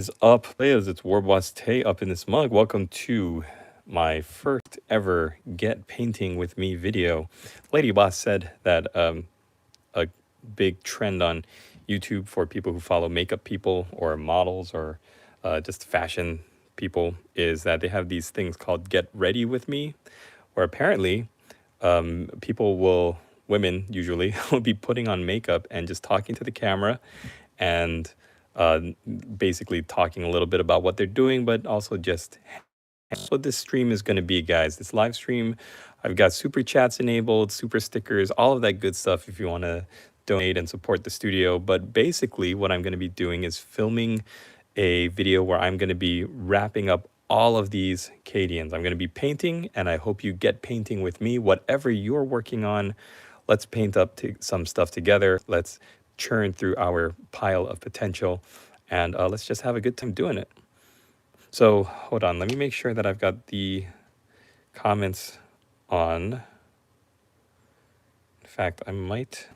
Is up, players. It's Warboss Tay up in this mug. Welcome to my first ever Get Painting with Me video. Lady Boss said that a big trend on YouTube for people who follow makeup people or models or just fashion people is that they have these things called Get Ready with Me, where apparently women usually, will be putting on makeup and just talking to the camera and uh, basically talking a little bit about what they're doing, but also just that's what this stream is going to be, guys. This live stream, I've got super chats enabled, super stickers, all of that good stuff if you want to donate and support the studio. But basically, what I'm going to be doing is filming a video where I'm going to be wrapping up all of these Cadians. I'm going to be painting, and I hope you get painting with me. Whatever you're working on, let's paint up some stuff together. Let's churn through our pile of potential, and let's just have a good time doing it. So hold on, let me make sure that I've got the comments on. In fact, I might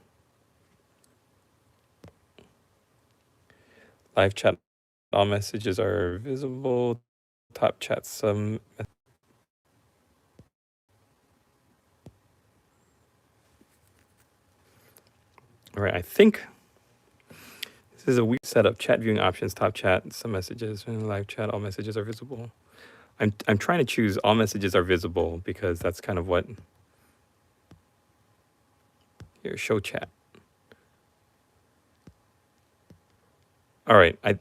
live chat. All messages are visible. Top chat some. All right, I think this is a weird setup. Chat viewing options, top chat, some messages, live chat, all messages are visible. I'm trying to choose all messages are visible because that's kind of what. Here, show chat. All right, I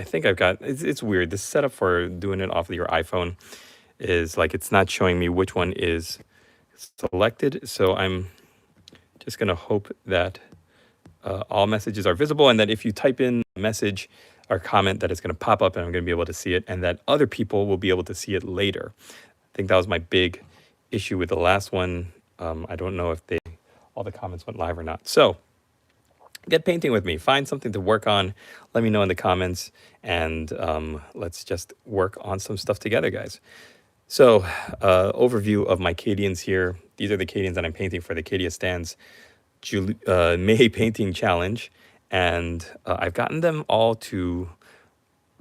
think I've got, it's weird. This setup for doing it off of your iPhone is like, it's not showing me which one is selected. So I'm just gonna hope that all messages are visible and that if you type in a message or comment that it's gonna pop up and I'm gonna be able to see it and that other people will be able to see it later. I think that was my big issue with the last one. I don't know if all the comments went live or not. So get painting with me. Find something to work on. Let me know in the comments, and let's just work on some stuff together, guys. So, overview of my Cadians here. These are the Cadians that I'm painting for the Cadia Stands May Painting Challenge, and I've gotten them all to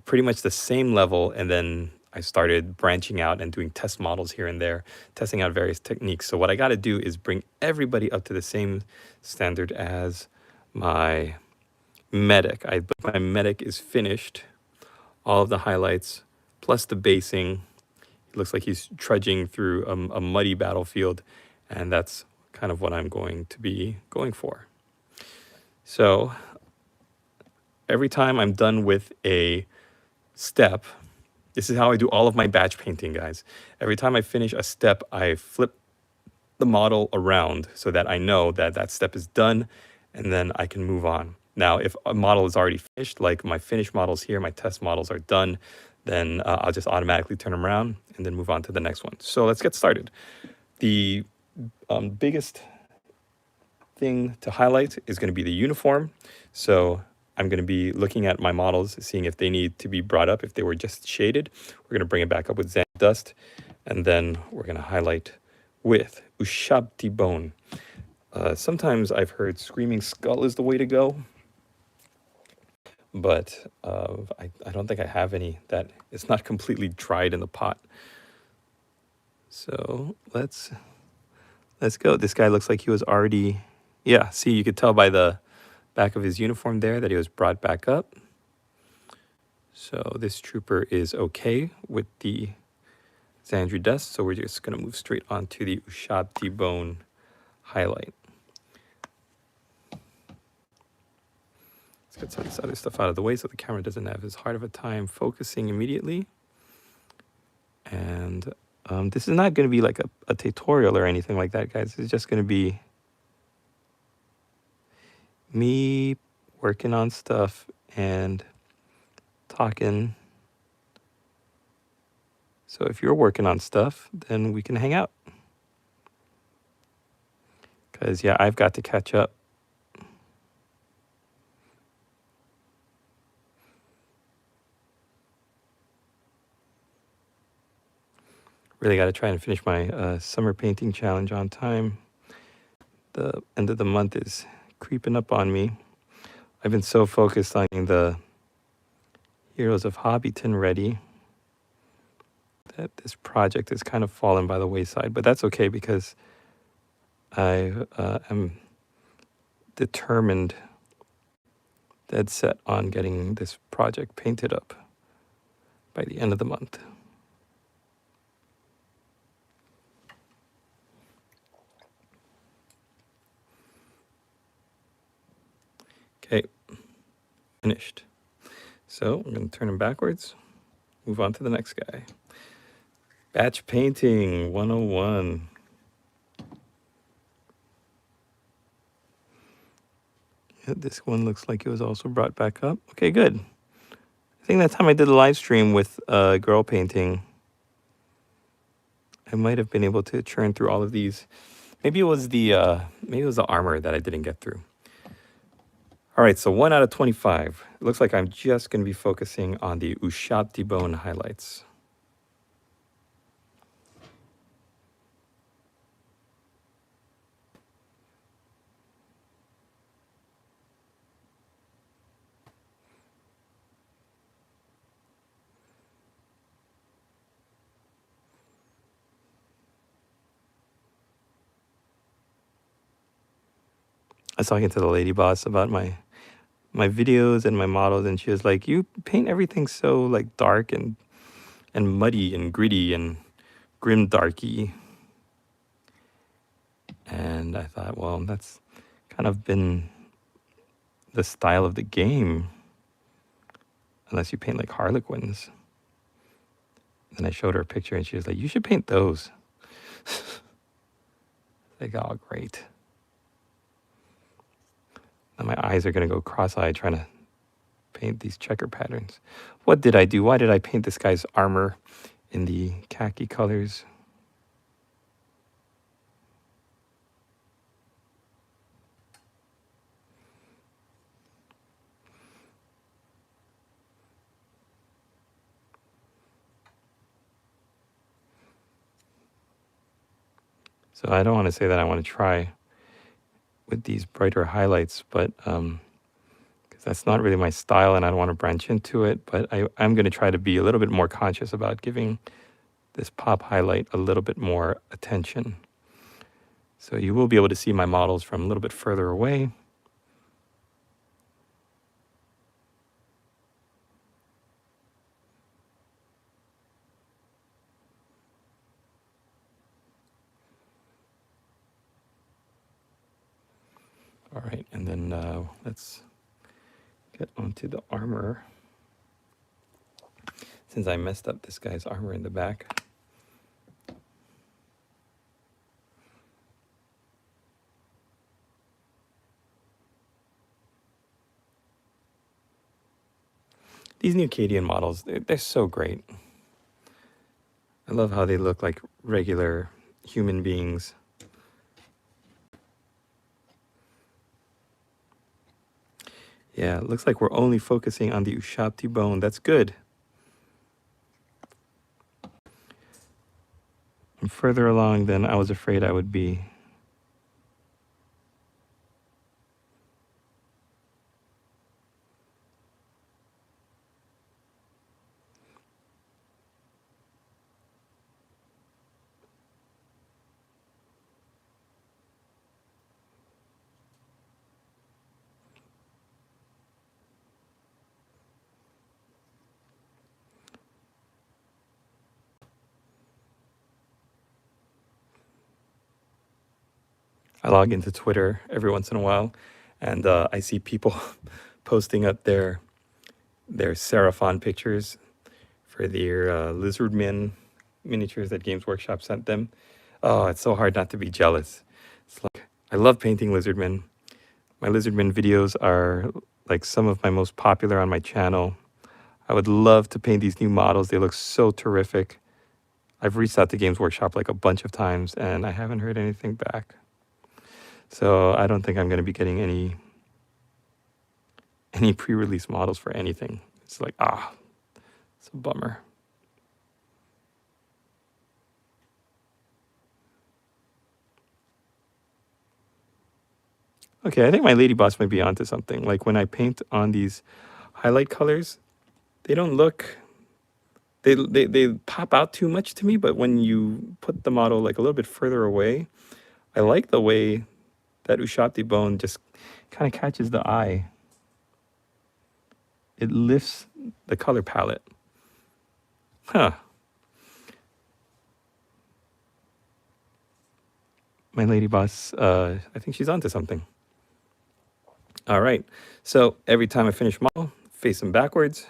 pretty much the same level, and then I started branching out and doing test models here and there, testing out various techniques. So what I got to do is bring everybody up to the same standard as my medic. My medic is finished. All of the highlights, plus the basing. It looks like he's trudging through a muddy battlefield, and that's kind of what I'm going to be going for. So every time I'm done with a step, this is how I do all of my batch painting, guys. Every time I finish a step, I flip the model around so that I know that that step is done, and then I can move on. Now, if a model is already finished, like my finished models here, my test models are done, then I'll just automatically turn them around and then move on to the next one. So let's get started. The biggest thing to highlight is going to be the uniform. So I'm going to be looking at my models, seeing if they need to be brought up, if they were just shaded. We're going to bring it back up with Xan Dust, and then we're going to highlight with Ushabti Bone. Sometimes I've heard Screaming Skull is the way to go, but I don't think I have any that it's not completely dried in the pot. So let's go. This guy looks like he was already, yeah, see, you could tell by the back of his uniform there that he was brought back up. So this trooper is okay with the Xandri Dust, so we're just going to move straight on to the Ushabti Bone highlight. Let's get some of this other stuff out of the way so the camera doesn't have as hard of a time focusing immediately. And this is not going to be like a tutorial or anything like that, guys. It's just going to be me working on stuff and talking. So if you're working on stuff, then we can hang out. Because, yeah, I've got to catch up. Really got to try and finish my summer painting challenge on time. The end of the month is creeping up on me. I've been so focused on the Heroes of Hobbiton ready. That this project has kind of fallen by the wayside, but that's okay because I am determined, dead set on getting this project painted up by the end of the month. Okay, finished. So I'm going to turn him backwards, move on to the next guy. Batch painting 101. Yeah, this one looks like it was also brought back up. Okay, good. I think that time I did a live stream with girl painting, I might have been able to churn through all of these. Maybe it was the armor that I didn't get through. All right, so 1 out of 25. It looks like I'm just going to be focusing on the Ushabti bone highlights. I was talking to the lady boss about my videos and my models, and she was like, "You paint everything so like dark and muddy and gritty and grim darky." And I thought, well, that's kind of been the style of the game, unless you paint like Harlequins. And I showed her a picture, and she was like, "You should paint those." Like, oh, great. Now my eyes are going to go cross-eyed trying to paint these checker patterns. What did I do? Why did I paint this guy's armor in the khaki colors? So I don't want to say that I want to try with these brighter highlights, but because that's not really my style and I don't want to branch into it, but I'm going to try to be a little bit more conscious about giving this pop highlight a little bit more attention. So you will be able to see my models from a little bit further away. All right, and then let's get onto the armor. Since I messed up this guy's armor in the back. These new Cadian models, they're so great. I love how they look like regular human beings. Yeah, it looks like we're only focusing on the Ushabti bone. That's good. I'm further along than I was afraid I would be. I log into Twitter every once in a while, and I see people posting up their Seraphon pictures for their Lizardmen miniatures that Games Workshop sent them. Oh, it's so hard not to be jealous. It's like, I love painting Lizardmen. My Lizardmen videos are like some of my most popular on my channel. I would love to paint these new models. They look so terrific. I've reached out to Games Workshop like a bunch of times, and I haven't heard anything back. So I don't think I'm going to be getting any pre-release models for anything. It's like, it's a bummer. Okay, I think my lady boss might be onto something. Like when I paint on these highlight colors, they don't look, they pop out too much to me, but when you put the model like a little bit further away, I like the way that Ushabti bone just kind of catches the eye. It lifts the color palette. Huh. My lady boss, I think she's onto something. All right. So every time I finish model, face them backwards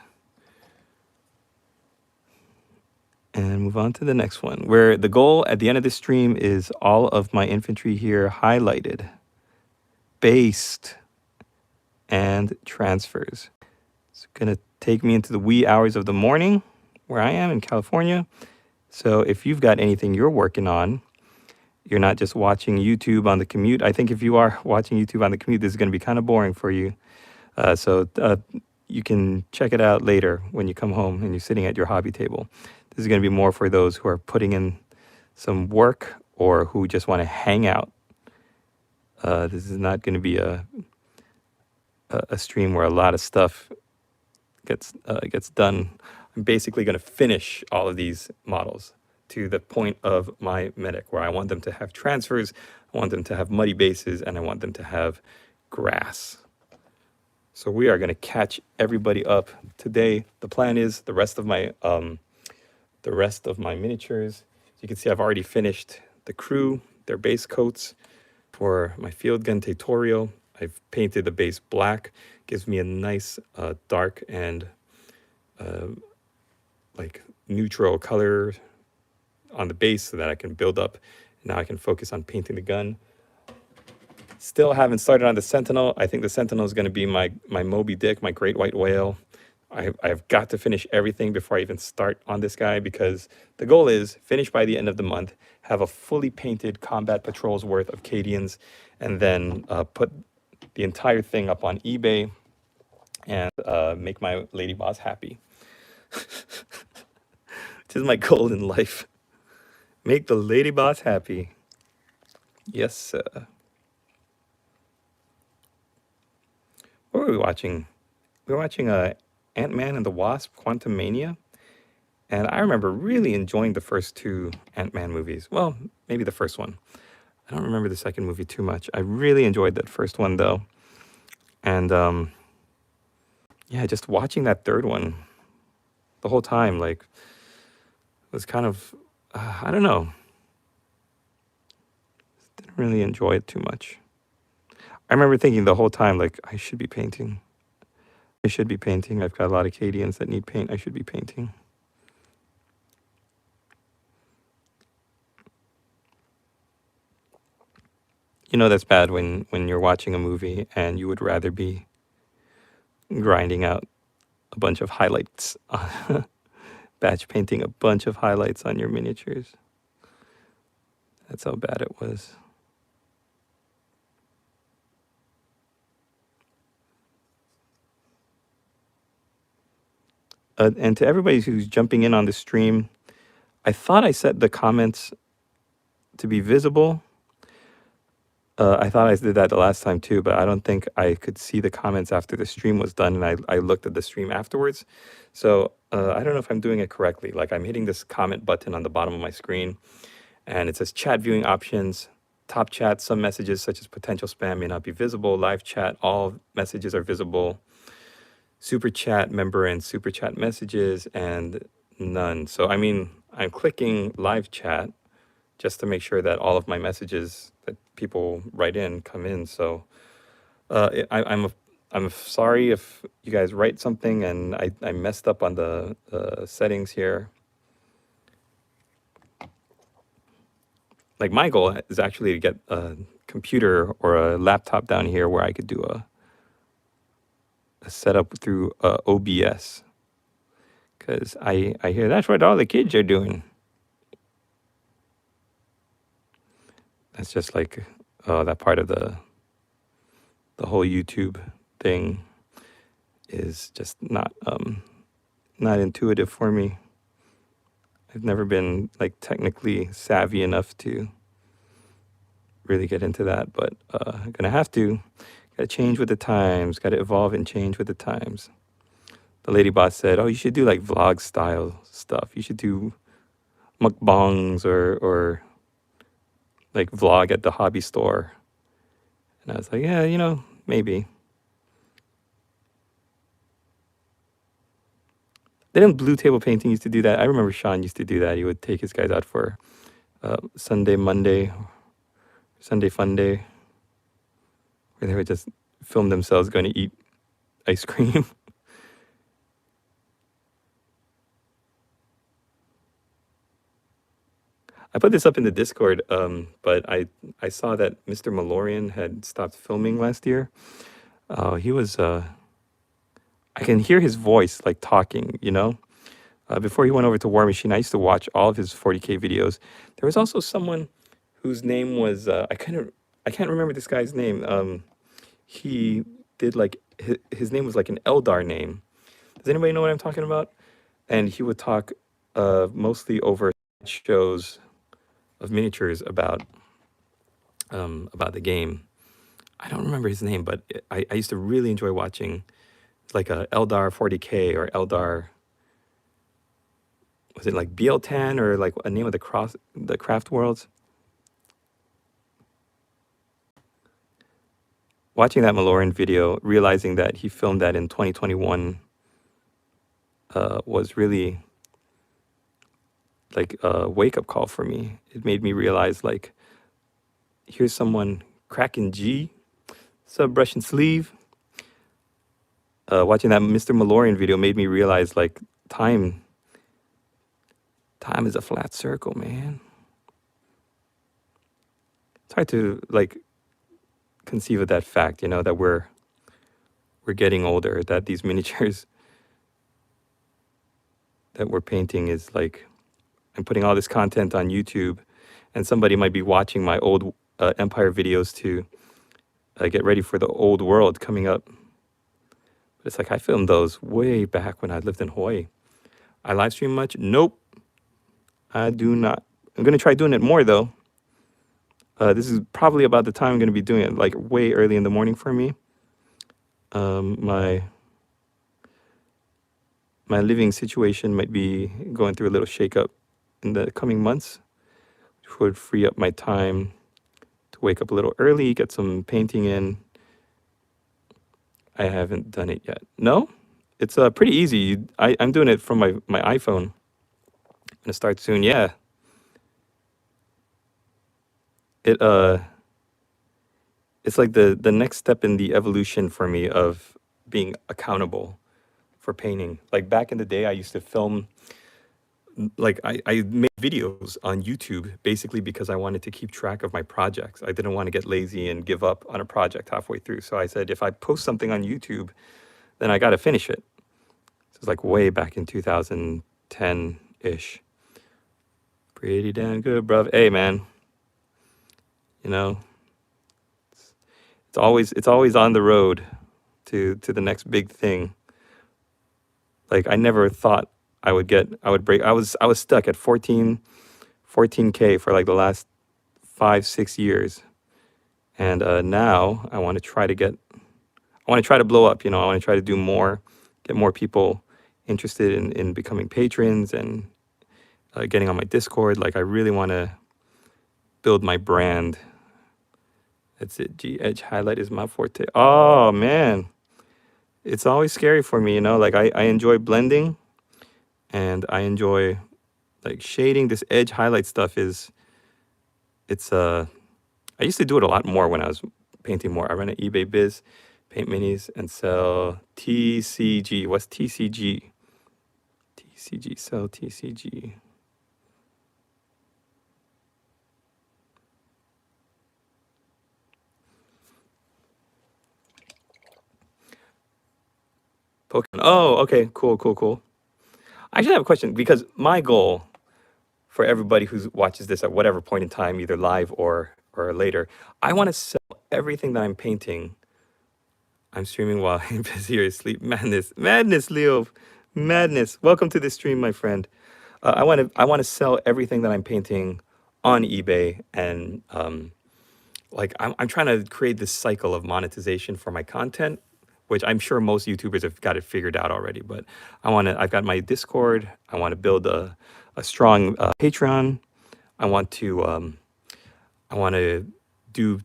and move on to the next one, where the goal at the end of the stream is all of my infantry here highlighted, based, and transfers. It's going to take me into the wee hours of the morning where I am in California. So if you've got anything you're working on, you're not just watching YouTube on the commute. I think if you are watching YouTube on the commute, this is going to be kind of boring for you. So you can check it out later when you come home and you're sitting at your hobby table. This is going to be more for those who are putting in some work or who just want to hang out. This is not going to be a stream where a lot of stuff gets done. I'm basically going to finish all of these models to the point of my medic, where I want them to have transfers, I want them to have muddy bases, and I want them to have grass. So we are going to catch everybody up today. The plan is the rest of my miniatures. You can see I've already finished the crew, their base coats. For my field gun tutorial, I've painted the base black. Gives me a nice dark and like neutral color on the base so that I can build up. Now I can focus on painting the gun. Still haven't started on the Sentinel. I think the Sentinel is going to be my Moby Dick, my great white whale. I've got to finish everything before I even start on this guy, because the goal is finish by the end of the month, have a fully painted combat patrols worth of Cadians, and then put the entire thing up on eBay and make my lady boss happy. Which is my goal in life. Make the lady boss happy. Yes, sir. What were we watching? We were watching Ant-Man and the Wasp: Quantumania. And I remember really enjoying the first two Ant-Man movies. Well, maybe the first one. I don't remember the second movie too much. I really enjoyed that first one, though. And yeah, just watching that third one the whole time, like, was kind of, I don't know. Didn't really enjoy it too much. I remember thinking the whole time, like, I should be painting. I should be painting. I've got a lot of Cadians that need paint. I should be painting. You know that's bad when you're watching a movie and you would rather be grinding out a bunch of highlights, batch painting a bunch of highlights on your miniatures. That's how bad it was. And to everybody who's jumping in on the stream, I thought I set the comments to be visible. I thought I did that the last time too, but I don't think I could see the comments after the stream was done, and I looked at the stream afterwards. So I don't know if I'm doing it correctly. Like, I'm hitting this comment button on the bottom of my screen, and it says chat viewing options, top chat, some messages such as potential spam may not be visible, live chat, all messages are visible, super chat member and super chat messages, and none. So, I mean, I'm clicking live chat just to make sure that all of my messages that people write in come in. So I'm sorry if you guys write something and I messed up on the settings here. Like, my goal is actually to get a computer or a laptop down here where I could do a setup through OBS, because I hear that's what all the kids are doing. That's just like that part of the whole YouTube thing is just not intuitive for me. I've never been like technically savvy enough to really get into that, but I'm gonna have to. Gotta change with the times. Gotta evolve and change with the times. the lady boss said, "Oh, you should do like vlog style stuff. You should do mukbangs or like vlog at the hobby store." And I was like, "Yeah, maybe." Didn't Blue Table Painting used to do that? I remember Sean used to do that. He would take his guys out for Sunday, Monday, Sunday Fun Day, where they would just film themselves going to eat ice cream. I put this up in the Discord, but I saw that Mr. Malorian had stopped filming last year. He was I can hear his voice like talking, before he went over to War Machine. I used to watch all of his 40K videos. There was also someone whose name was I can't remember this guy's name. He did like his name was like an Eldar name. Does anybody know what I'm talking about? And he would talk mostly over shows of miniatures about the game. I don't remember his name, but I used to really enjoy watching like a Eldar 40K or Eldar, was it like BL10 or like a name of the craft worlds? Watching that Maloran video, realizing that he filmed that in 2021 was really like a wake-up call for me. It made me realize like, here's someone cracking G, sub brush and sleeve. Watching that Mr. Malorian video made me realize like time is a flat circle, man. It's hard to like conceive of that fact, that we're getting older, that these miniatures that we're painting is like, I'm putting all this content on YouTube, and somebody might be watching my old Empire videos to get ready for the old world coming up. But it's like I filmed those way back when I lived in Hawaii. I live stream much? Nope, I do not. I'm gonna try doing it more though. This is probably about the time I'm gonna be doing it, like way early in the morning for me. My living situation might be going through a little shakeup in the coming months, which would free up my time to wake up a little early, get some painting in. I haven't done it yet. No, it's pretty easy. I'm doing it from my iPhone. I'm gonna start soon. Yeah, it's like the next step in the evolution for me of being accountable for painting. Like back in the day, I used to film, like I made videos on YouTube basically because I wanted to keep track of my projects. I didn't want to get lazy and give up on a project halfway through. So I said, if I post something on YouTube, then I got to finish it. So it's like way back in 2010-ish. Pretty damn good, bruv. Hey, man, you know, it's always on the road to the next big thing. Like I never thought I would break. I was stuck at 14K for like the last 5-6 years, and now I want to try to blow up. I want to try to do more, get more people interested in becoming patrons and getting on my Discord. Like I really want to build my brand. That's it. G Edge highlight is my forte. Oh man, it's always scary for me. Like I enjoy blending, and I enjoy like shading. This edge highlight stuff I used to do it a lot more when I was painting more. I run an eBay biz, paint minis, and sell TCG. What's TCG? TCG, sell TCG. Pokemon. Oh, okay, cool. I actually have a question because my goal for everybody who watches this at whatever point in time, either live or later, I want to sell everything that I'm painting. I'm streaming while I'm busy or asleep. Madness, Leo, madness. Welcome to the stream, my friend. I want to sell everything that I'm painting on eBay, and like I'm trying to create this cycle of monetization for my content which I'm sure most YouTubers have got it figured out already. But I've got my Discord. I want to build a strong Patreon. I want to, I want to do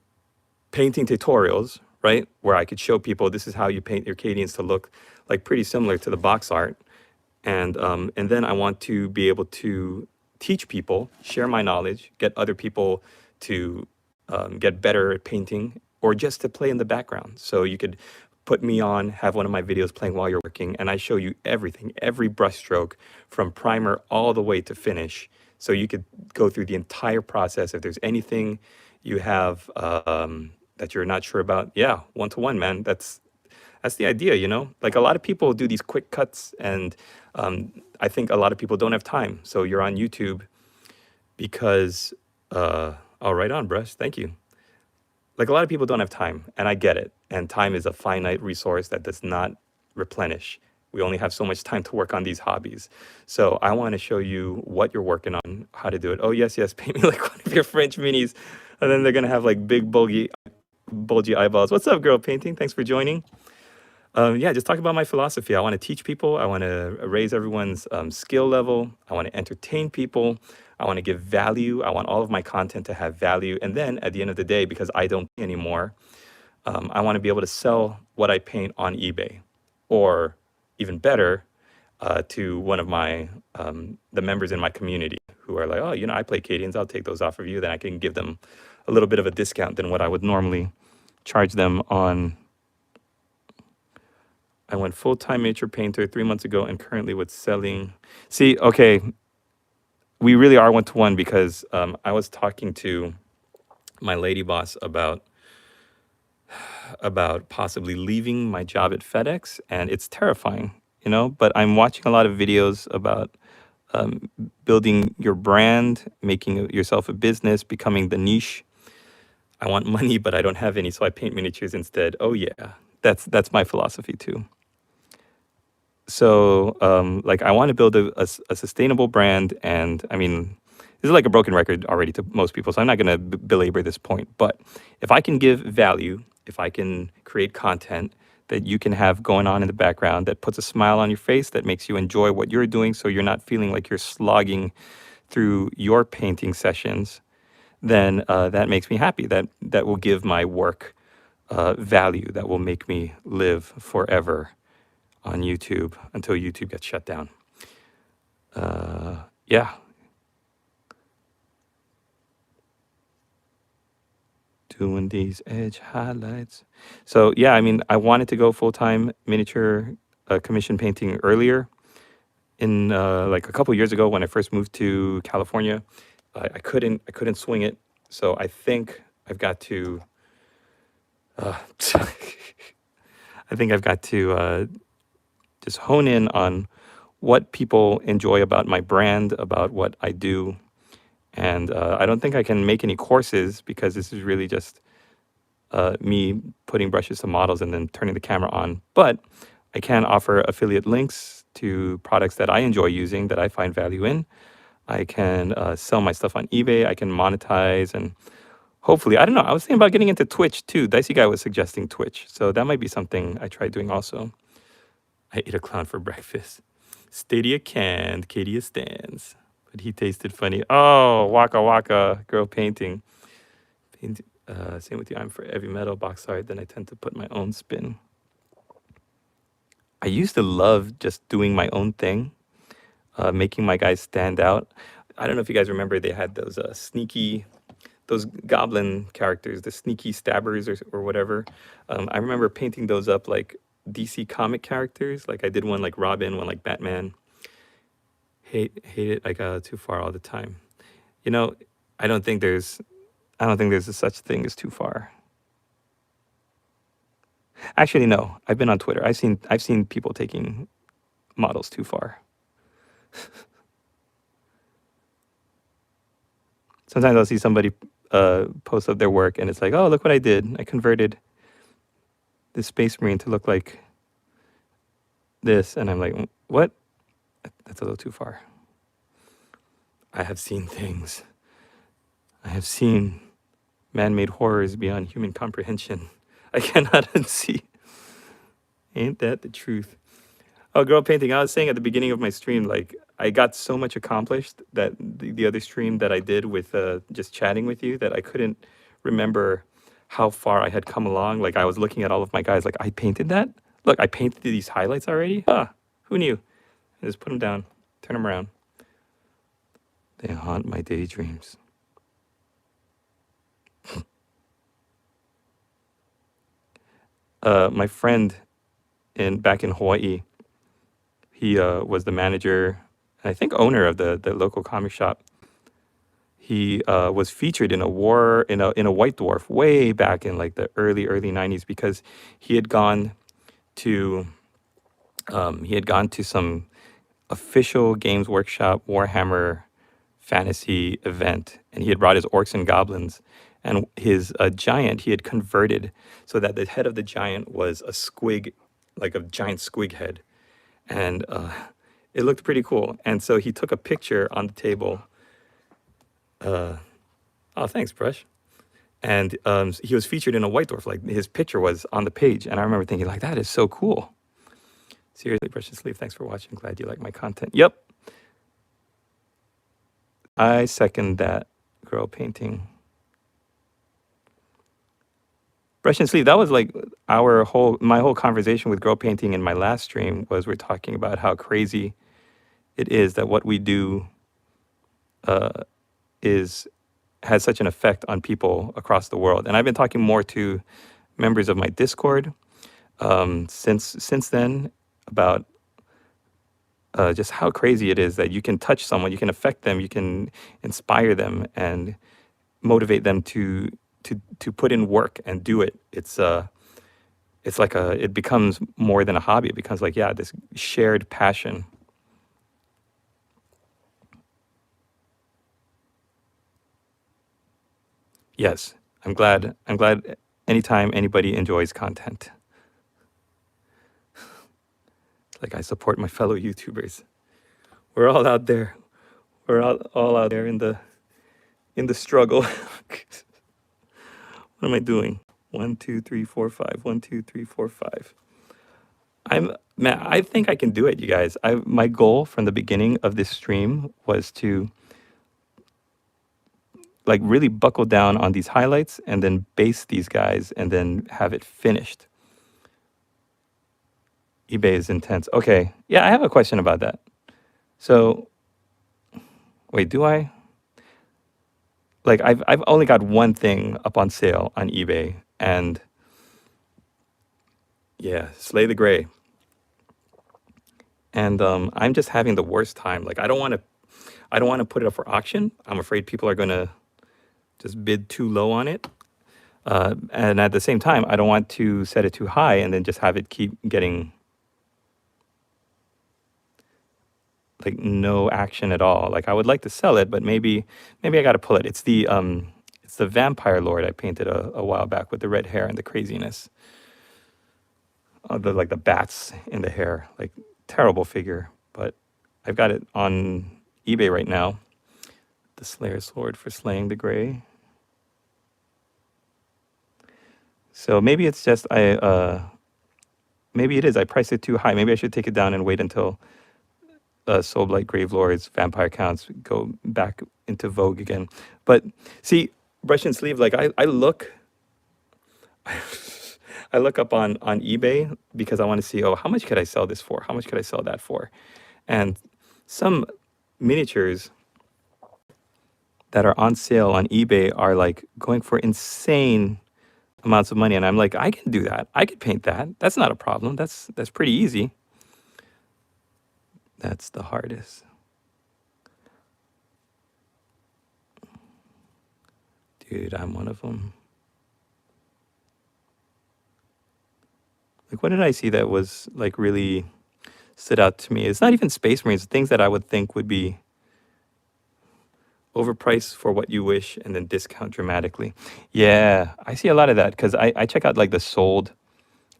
painting tutorials, right? Where I could show people this is how you paint your Cadians to look like pretty similar to the box art. And then I want to be able to teach people, share my knowledge, get other people to get better at painting, or just to play in the background. So you could put me on, have one of my videos playing while you're working, and I show you everything, every brushstroke from primer all the way to finish. So you could go through the entire process. If there's anything you have that you're not sure about, yeah, one to one, man. That's the idea, you know? Like a lot of people do these quick cuts, and I think a lot of people don't have time. So you're on YouTube because, oh, right on, Brush. Thank you. Like a lot of people don't have time, and I get it. And time is a finite resource that does not replenish. We only have so much time to work on these hobbies. So I want to show you what you're working on, how to do it. Oh, yes, yes, paint me like one of your French minis. And then they're going to have like big, bulgy eyeballs. What's up, girl painting? Thanks for joining. Yeah, just talk about my philosophy. I want to teach people. I want to raise everyone's skill level. I want to entertain people. I want to give value. I want all of my content to have value. And then at the end of the day, because I don't pay anymore, I want to be able to sell what I paint on eBay, or even better, to one of my the members in my community who are like, oh, you know, I play Cadians. I'll take those off of you. Then I can give them a little bit of a discount than what I would normally charge them on. I went full-time miniature painter 3 months ago and currently with selling. See, okay, we really are one-to-one because I was talking to my lady boss about possibly leaving my job at FedEx, and it's terrifying, you know, but I'm watching a lot of videos about building your brand, making yourself a business, becoming the niche. I want money, but I don't have any, so I paint miniatures instead. Oh yeah, that's my philosophy too. So like I want to build a sustainable brand, and I mean this is like a broken record already to most people, so I'm not going to belabor this point. But if I can give value, if I can create content that you can have going on in the background that puts a smile on your face, that makes you enjoy what you're doing, so you're not feeling like you're slogging through your painting sessions, then that makes me happy. That will give my work value. That will make me live forever on YouTube until YouTube gets shut down. Yeah. Doing these edge highlights. So yeah, I mean, I wanted to go full-time miniature commission painting earlier in like a couple years ago when I first moved to California. I couldn't swing it. So I think I've got to, I think I've got to just hone in on what people enjoy about my brand, about what I do. And I don't think I can make any courses because this is really just me putting brushes to models and then turning the camera on. But I can offer affiliate links to products that I enjoy using, that I find value in. I can sell my stuff on eBay. I can monetize, and hopefully, I don't know. I was thinking about getting into Twitch too. Dicey Guy was suggesting Twitch. So that might be something I try doing also. I ate a clown for breakfast. Stadia canned, Cadia stands. But he tasted funny. Oh, waka waka, girl painting. Same with you. I'm for heavy metal box art. Then I tend to put my own spin. I used to love just doing my own thing, making my guys stand out. I don't know if you guys remember, they had those those goblin characters, the sneaky stabbers or whatever. I remember painting those up like DC comic characters. Like I did one like Robin, one like Batman. Hate it. I got too far all the time. You know, I don't think there's a such thing as too far. Actually, no. I've been on Twitter. I've seen people taking models too far. Sometimes I'll see somebody post up their work, and it's like, oh, look what I did. I converted this Space Marine to look like this, and I'm like, what? That's a little too far. I have seen things. I have seen man-made horrors beyond human comprehension. I cannot unsee. Ain't that the truth? Oh, girl painting. I was saying at the beginning of my stream, like I got so much accomplished that the other stream that I did with just chatting with you that I couldn't remember how far I had come along. Like I was looking at all of my guys, like I painted that. Look, I painted these highlights already. Huh? Who knew? I just put them down, turn them around. They haunt my daydreams. My friend back in Hawaii, he was the manager, and I think owner of the local comic shop. He was featured in a war in a White Dwarf way back in like the early 90s because he had gone to some official Games Workshop Warhammer fantasy event, and he had brought his orcs and goblins, and his giant he had converted so that the head of the giant was a squig, like a giant squig head, and it looked pretty cool. And so he took a picture on the table. Oh, thanks, Brush. And he was featured in a White Dwarf. Like his picture was on the page, and I remember thinking, like, that is so cool. Seriously, Brush and Sleeve, thanks for watching. Glad you like my content. Yep, I second that. Girl painting. Brush and Sleeve. That was like my whole conversation with girl painting in my last stream was we're talking about how crazy it is that what we do is has such an effect on people across the world. And I've been talking more to members of my Discord since then about just how crazy it is that you can touch someone, you can affect them, you can inspire them and motivate them to put in work and do it. It's like it becomes more than a hobby. It becomes like, yeah, this shared passion. Yes, I'm glad anytime anybody enjoys content. Like I support my fellow YouTubers. We're all out there. We're all out there in the struggle. What am I doing? 1, 2, 3, 4, 5. 1, 2, 3, 4, 5. I think I can do it, you guys. My goal from the beginning of this stream was to like really buckle down on these highlights and then base these guys and then have it finished. eBay is intense. Okay. Yeah, I have a question about that. So, wait, do I? Like I've only got one thing up on sale on eBay, and yeah, Slay the Gray. And I'm just having the worst time. Like I don't want to put it up for auction. I'm afraid people are going to just bid too low on it. And at the same time, I don't want to set it too high and then just have it keep getting like no action at all. Like I would like to sell it, but maybe I got to pull it. It's the Vampire Lord I painted a while back with the red hair and the craziness. The bats in the hair, like terrible figure. But I've got it on eBay right now. The Slayer's Sword for slaying the Gray. So maybe it's just maybe it is. I priced it too high. Maybe I should take it down and wait until Soulblight Gravelord's vampire counts go back into vogue again. But see, Brush and Sleeve, like I look I look up on eBay because I want to see, oh, how much could I sell this for? How much could I sell that for? And some miniatures that are on sale on eBay are like going for insane amounts of money, and I'm like, I can do that. I could paint that. That's not a problem. That's pretty easy. That's the hardest. Dude, I'm one of them. Like, what did I see that was like really stood out to me? It's not even Space Marines. Things that I would think would be overpriced for what you wish and then discount dramatically. Yeah, I see a lot of that because I check out like the sold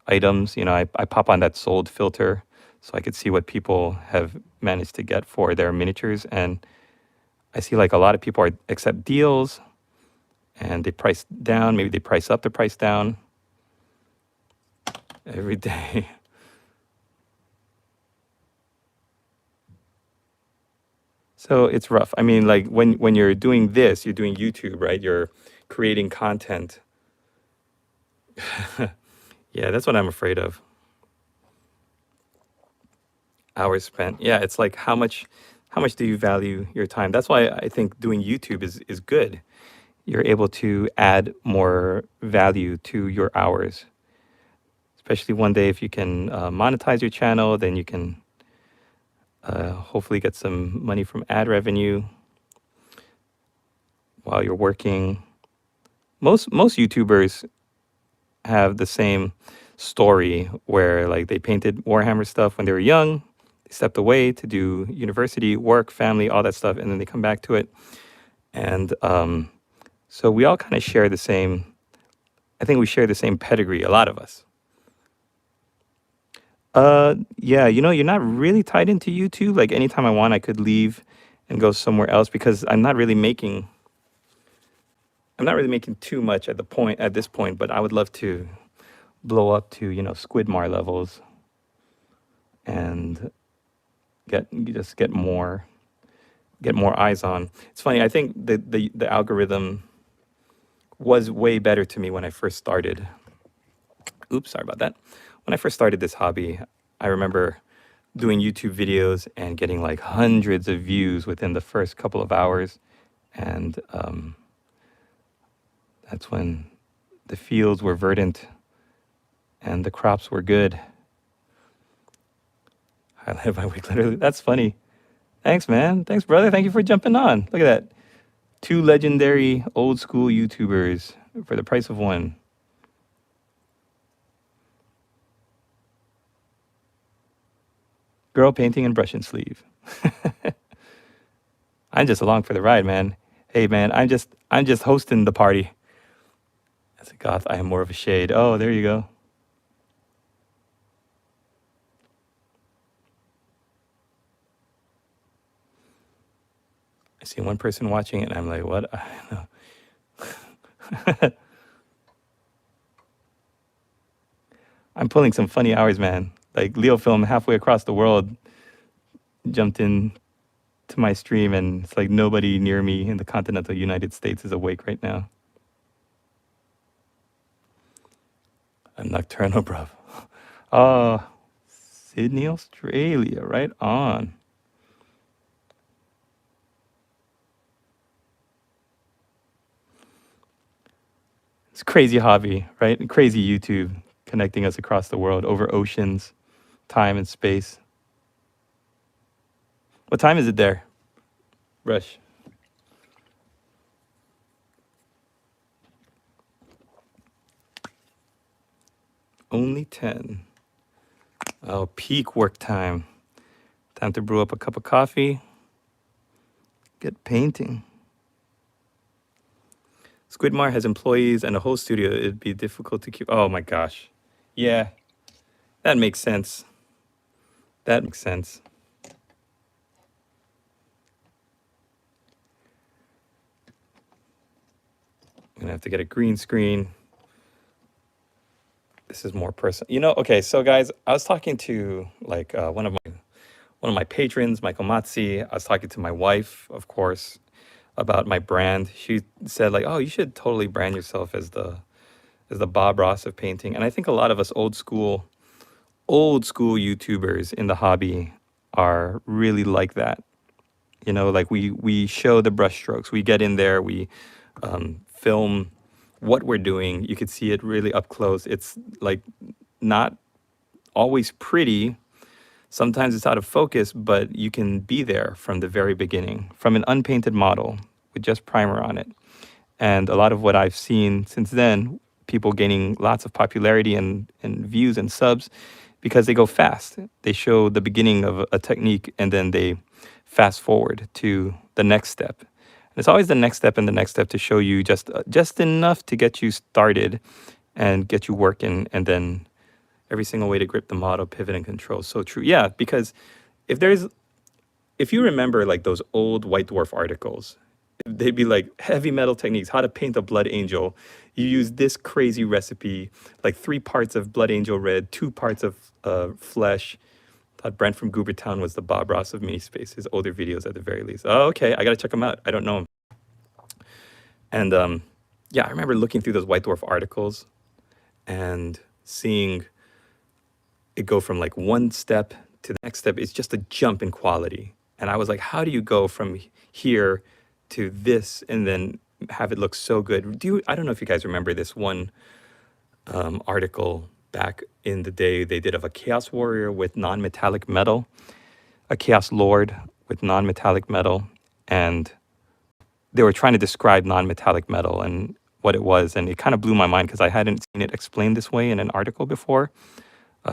items. You know, I pop on that sold filter so I could see what people have managed to get for their miniatures. And I see like a lot of people accept deals and they price down. Maybe they price up the price down every day. So it's rough. I mean, like when you're doing this, you're doing YouTube, right? You're creating content. Yeah, that's what I'm afraid of. Hours spent. Yeah, it's like how much do you value your time? That's why I think doing YouTube is good. You're able to add more value to your hours, especially one day if you can monetize your channel, then you can hopefully get some money from ad revenue while you're working. Most YouTubers have the same story where like they painted Warhammer stuff when they were young. They stepped away to do university, work, family, all that stuff, and then they come back to it. And so we all kind of share the same. I think we share the same pedigree. A lot of us. Yeah, you're not really tied into YouTube. Like anytime I want, I could leave and go somewhere else because I'm not really making too much at this point, but I would love to blow up to, Squidmar levels and just get more eyes on. It's funny, I think the algorithm was way better to me when I first started. Oops, sorry about that. When I first started this hobby, I remember doing YouTube videos and getting like hundreds of views within the first couple of hours. And that's when the fields were verdant and the crops were good. Highlight my week, literally. That's funny. Thanks, man. Thanks, brother. Thank you for jumping on. Look at that. Two legendary old school YouTubers for the price of one. Girl painting and brush and sleeve. I'm just along for the ride, man. Hey, man, I'm just hosting the party. As a goth, I am more of a shade. Oh, there you go. I see one person watching it, and I'm like, what? I don't know. I'm pulling some funny hours, man. Like Leo Film halfway across the world jumped in to my stream, and it's like nobody near me in the continental United States is awake right now. I'm nocturnal, bruv. Oh, Sydney, Australia, right on. It's a crazy hobby, right? And crazy YouTube connecting us across the world over oceans, time and space. What time is it there? Rush. Only 10. Oh, peak work time. Time to brew up a cup of coffee, get painting. Squidmar has employees and a whole studio. It'd be difficult to keep. Oh my gosh. Yeah, that makes sense. That makes sense. I'm gonna have to get a green screen. This is more personal. Okay, so guys, I was talking to like one of my patrons, Michael Matzi. I was talking to my wife, of course, about my brand. She said like, "Oh, you should totally brand yourself as the Bob Ross of painting." And I think a lot of us old school YouTubers in the hobby are really like that. Like we show the brushstrokes. We get in there. We film what we're doing. You could see it really up close. It's like not always pretty. Sometimes it's out of focus, but you can be there from the very beginning, from an unpainted model with just primer on it. And a lot of what I've seen since then, people gaining lots of popularity and views and subs because they go fast. They show the beginning of a technique and then they fast forward to the next step. And it's always the next step and the next step to show you just enough to get you started and get you working, and then every single way to grip the model, pivot, and control. So true. Yeah, because if you remember like those old White Dwarf articles, they'd be like heavy metal techniques, how to paint a blood angel. You use this crazy recipe, like 3 parts of blood angel red, 2 parts of flesh, Thought Brent from Goobertown was the Bob Ross of Minispace. His older videos, at the very least. Oh, okay. I gotta check him out. I don't know him. And yeah, I remember looking through those White Dwarf articles and seeing it go from like one step to the next step. It's just a jump in quality. And I was like, how do you go from here to this and then have it look so good? I don't know if you guys remember this one article back in the day they did of a Chaos Warrior with non-metallic metal, a Chaos Lord with non-metallic metal, and they were trying to describe non-metallic metal and what it was, and it kind of blew my mind because I hadn't seen it explained this way in an article before.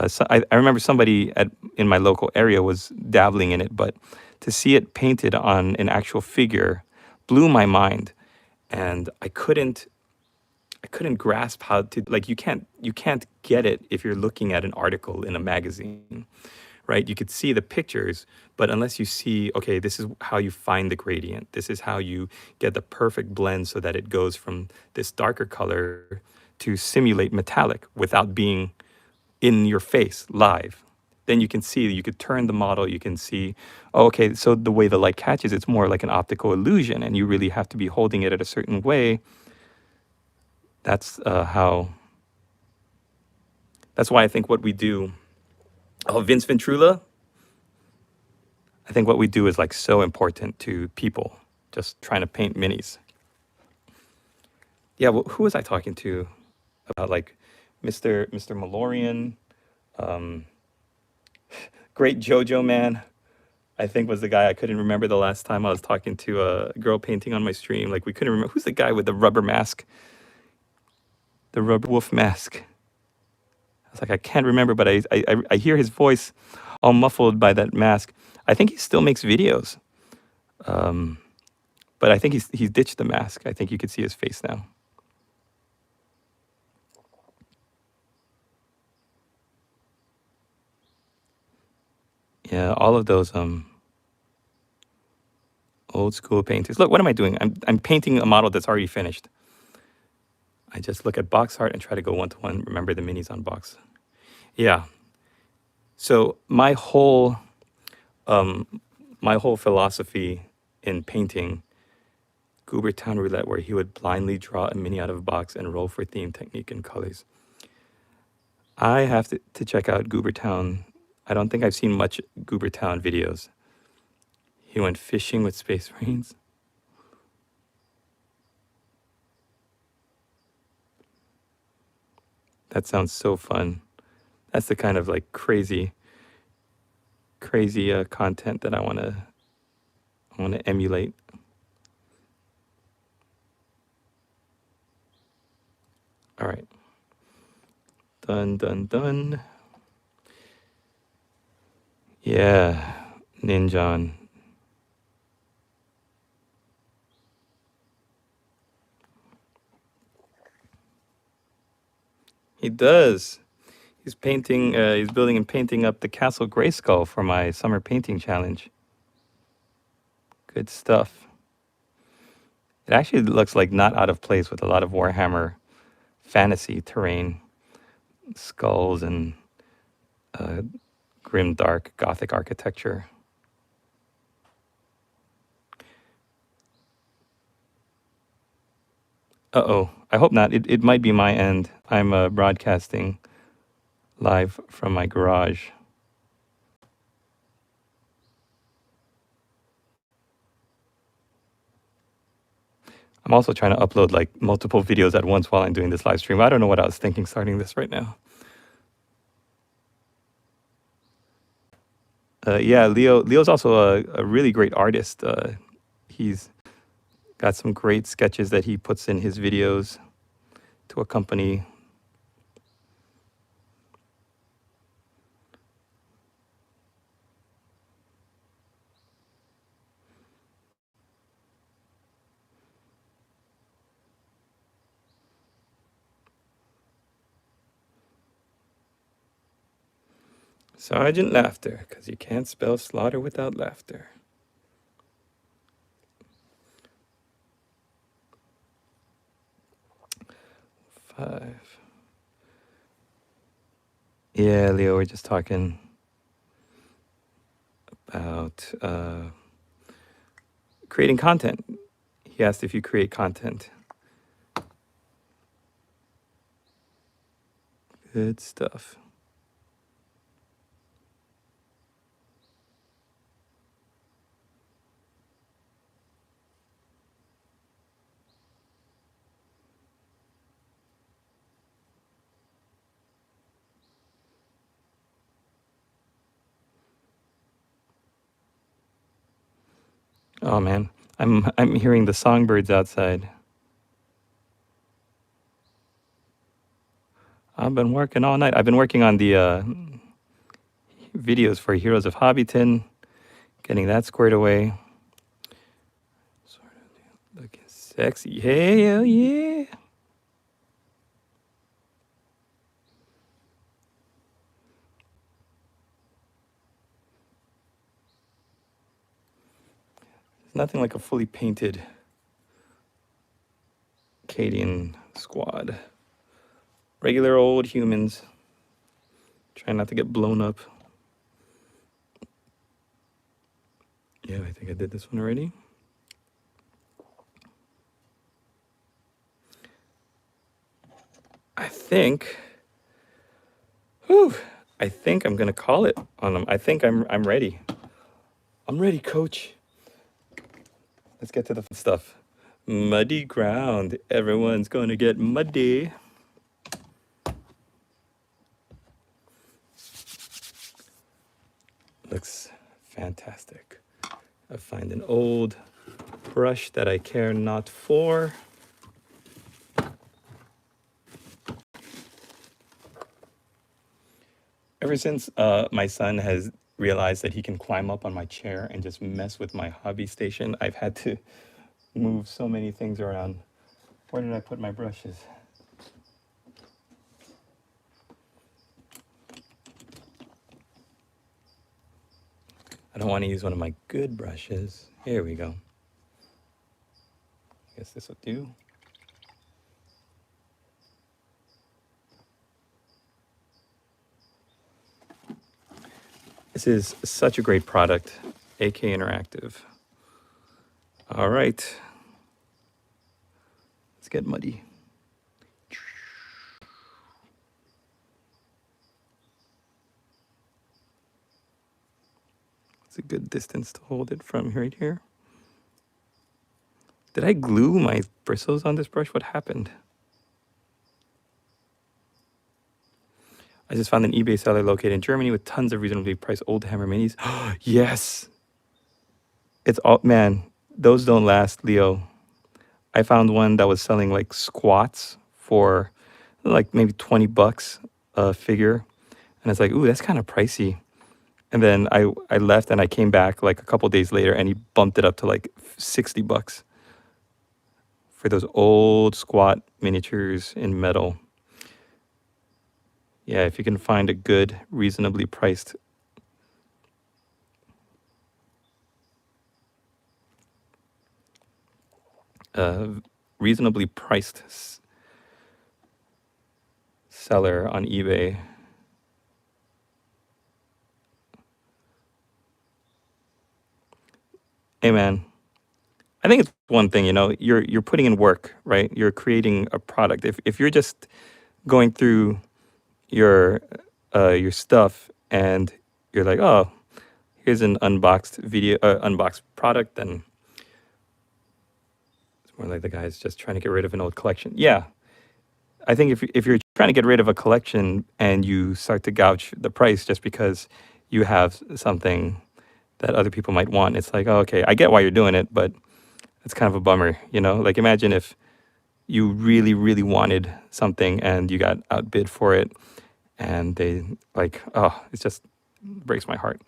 So I remember somebody in my local area was dabbling in it, but to see it painted on an actual figure blew my mind, and I couldn't grasp how to, like, you can't get it if you're looking at an article in a magazine, right? You could see the pictures, but unless you see, okay, this is how you find the gradient, this is how you get the perfect blend so that it goes from this darker color to simulate metallic without being in your face live, then you can see, you could turn the model, you can see, oh, okay, so the way the light catches, it's more like an optical illusion, and you really have to be holding it at a certain way. That's why I think what we do, oh, Vince Ventrula, I think what we do is like so important to people just trying to paint minis. Yeah, well, who was I talking to about, like, Mr. Malorian, Great Jojo Man, I think was the guy. I couldn't remember the last time I was talking to a girl painting on my stream. Like, we couldn't remember. Who's the guy with the rubber mask? The rubber wolf mask. I was like, I can't remember, but I hear his voice all muffled by that mask. I think he still makes videos. But I think he's ditched the mask. I think you could see his face now. Yeah, all of those old school paintings. Look, what am I doing? I'm painting a model that's already finished. I just look at box art and try to go one-to-one, remember the minis on box. Yeah. So my whole philosophy in painting, Goobertown Roulette, where he would blindly draw a mini out of a box and roll for theme, technique, and colors. I have to check out Goobertown. I don't think I've seen much Goobertown videos. He went fishing with Space Marines. That sounds so fun. That's the kind of like crazy content that I want to emulate. All right. Done. Yeah, Ninjon. He does. He's painting, he's building and painting up the Castle Grayskull for my summer painting challenge. Good stuff. It actually looks like not out of place with a lot of Warhammer fantasy terrain, skulls and grim, dark, gothic architecture. Uh-oh, I hope not. It might be my end. I'm broadcasting live from my garage. I'm also trying to upload like multiple videos at once while I'm doing this live stream. I don't know what I was thinking starting this right now. Yeah, Leo's also a really great artist. He's got some great sketches that he puts in his videos to accompany. Sergeant Laughter, because you can't spell slaughter without laughter. 5. Yeah, Leo, we're just talking about creating content. He asked if you create content. Good stuff. Oh man, I'm hearing the songbirds outside. I've been working all night. I've been working on the videos for Heroes of Hobbiton, getting that squared away. Sort of looking sexy. Hell yeah. There's nothing like a fully painted Cadian squad. Regular old humans. Trying not to get blown up. Yeah, I think I did this one already. I think. Whew, I think I'm gonna call it on them. I think I'm ready. I'm ready, coach. Let's get to the stuff. Muddy ground. Everyone's gonna get muddy. Looks fantastic. I find an old brush that I care not for. Ever since my son has realized that he can climb up on my chair and just mess with my hobby station, I've had to move so many things around. Where did I put my brushes? I don't want to use one of my good brushes. Here we go. I guess this will do. This is such a great product, AK Interactive. All right. Let's get muddy. It's a good distance to hold it from right here. Did I glue my bristles on this brush? What happened? I just found an eBay seller located in Germany with tons of reasonably priced old hammer minis. Yes. It's all, man, those don't last, Leo. I found one that was selling like squats for like maybe 20 bucks a figure. And it's like, ooh, that's kind of pricey. And then I left and I came back like a couple days later and he bumped it up to like 60 bucks for those old squat miniatures in metal. Yeah, if you can find a good, reasonably priced reasonably priced seller on eBay. Hey man, I think it's one thing, you know, you're putting in work, right? You're creating a product. If you're just going through your stuff and you're like, oh, here's an unboxed video, unboxed product, then it's more like the guy's just trying to get rid of an old collection. Yeah, I think if you're trying to get rid of a collection and you start to gouge the price just because you have something that other people might want, it's like, oh, okay, I get why you're doing it, but it's kind of a bummer, you know? Like imagine if you really, really wanted something and you got outbid for it and they like, oh, it just breaks my heart.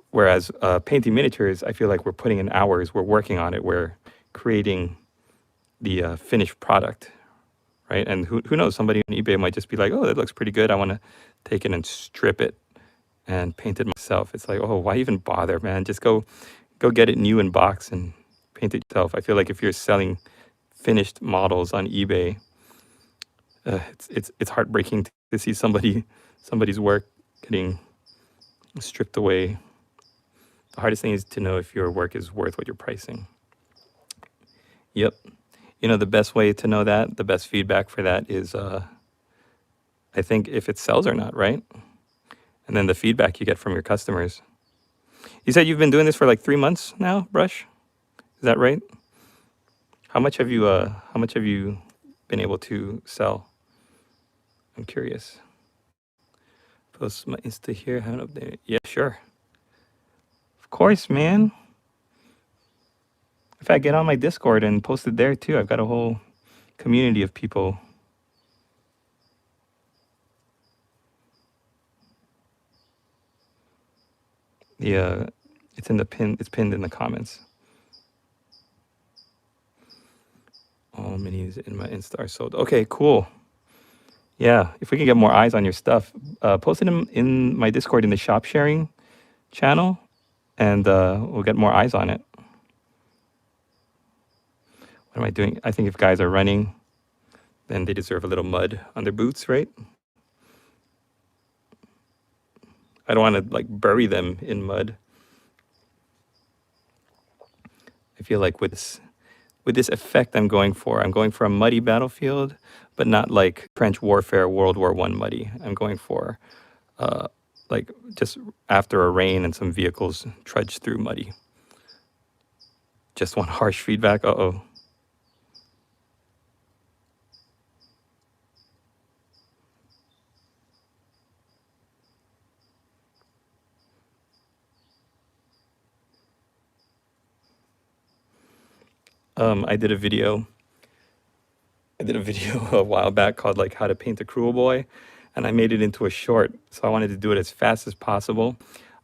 Whereas painting miniatures, I feel like we're putting in hours, we're working on it, we're creating the finished product, right? And who knows, somebody on eBay might just be like, oh, that looks pretty good. I want to take it and strip it and paint it myself. It's like, oh, why even bother, man? Just go get it new in box and paint it yourself. I feel like if you're selling finished models on eBay, it's heartbreaking to see somebody's work getting stripped away. The hardest thing is to know if your work is worth what you're pricing. Yep. You know, the best way to know that, the best feedback for that is, I think if it sells or not, right? And then the feedback you get from your customers. You said you've been doing this for like 3 months now, Brush? Is that right? How much have you been able to sell? I'm curious. Post my Insta here, haven't updated. Yeah, sure. Of course, man. In fact, get on my Discord and post it there too. I've got a whole community of people. Yeah, it's in the pin. It's pinned in the comments. All minis in my Insta are sold. Okay, cool. Yeah, if we can get more eyes on your stuff, post it in my Discord in the shop sharing channel, and we'll get more eyes on it. What am I doing? I think if guys are running, then they deserve a little mud on their boots, right? I don't want to like bury them in mud. I feel like with this effect I'm going for a muddy battlefield, but not like trench warfare, World War I muddy. I'm going for like just after a rain and some vehicles trudge through muddy. Just want harsh feedback. Uh-oh. I did a video a while back called like how to paint a cruel boy, and I made it into a short. So I wanted to do it as fast as possible.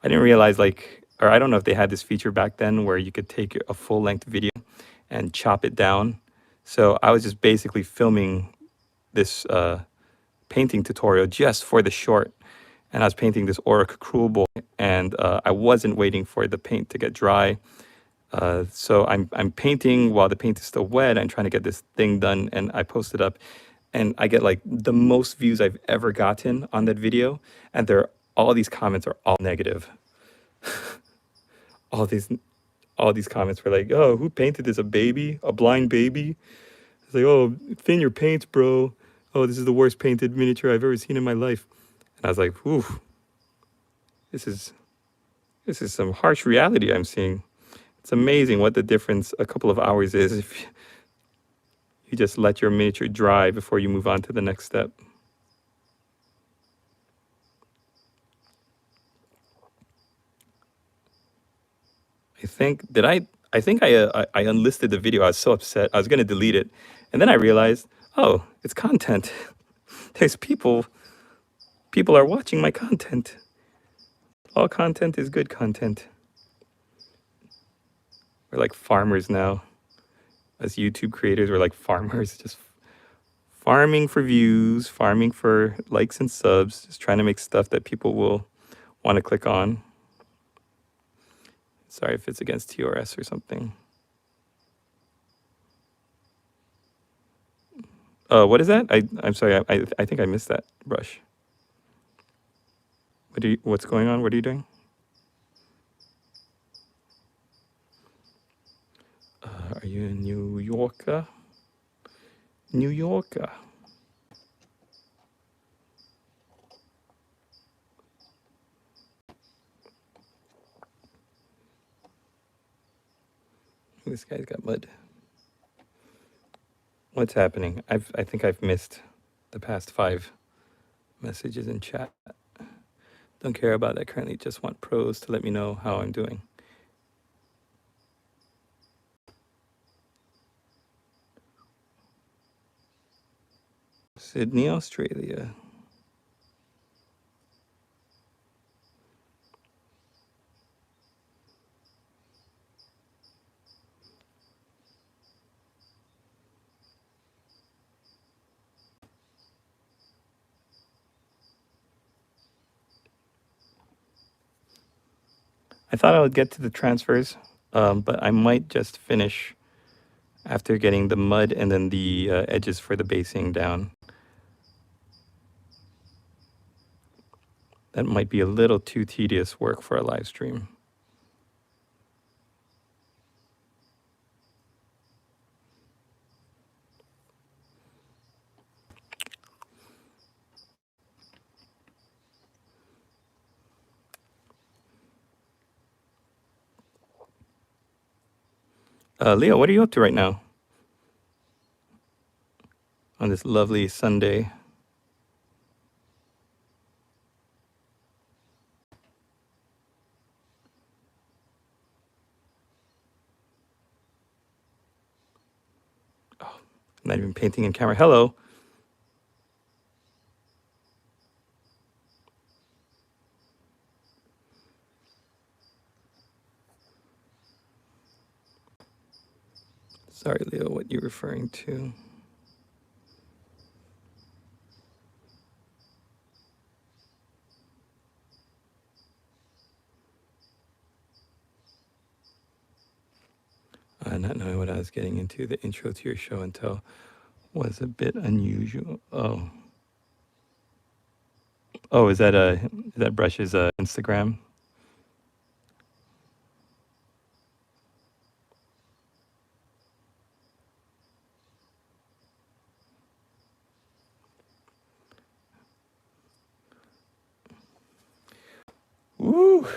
I didn't realize like, or I don't know if they had this feature back then where you could take a full length video and chop it down. So I was just basically filming this painting tutorial just for the short, and I was painting this Orc cruel boy, and I wasn't waiting for the paint to get dry. So I'm painting while the paint is still wet. I'm trying to get this thing done, and I post it up, and I get like the most views I've ever gotten on that video, and all these comments are all negative. all these all these comments were like, "Oh, who painted this? A baby? A blind baby?" It's like, "Oh, thin your paints, bro. Oh, this is the worst painted miniature I've ever seen in my life." And I was like, "Ooh, this is some harsh reality I'm seeing." It's amazing what the difference a couple of hours is if you just let your miniature dry before you move on to the next step. I think I unlisted the video. I was so upset. I was going to delete it. And then I realized, oh, it's content. There's people are watching my content. All content is good content. We're like farmers now. As YouTube creators, we're like farmers, just farming for views, farming for likes and subs, just trying to make stuff that people will want to click on. Sorry if it's against TRS or something. What is that? I'm sorry. I think I missed that, Brush. What's going on? What are you doing? Are you in New Yorker? New Yorker. This guy's got mud. What's happening? I think I've missed the past 5 messages in chat. Don't care about that currently. Just want pros to let me know how I'm doing. Sydney, Australia. I thought I would get to the transfers, but I might just finish after getting the mud and then the edges for the basing down. That might be a little too tedious work for a live stream. Leo, what are you up to right now on this lovely Sunday? Not even painting in camera. Hello. Sorry, Leo, what you're referring to. Not knowing what I was getting into, the intro to your show and tell was a bit unusual. Oh, is that Brush's Instagram? Woo!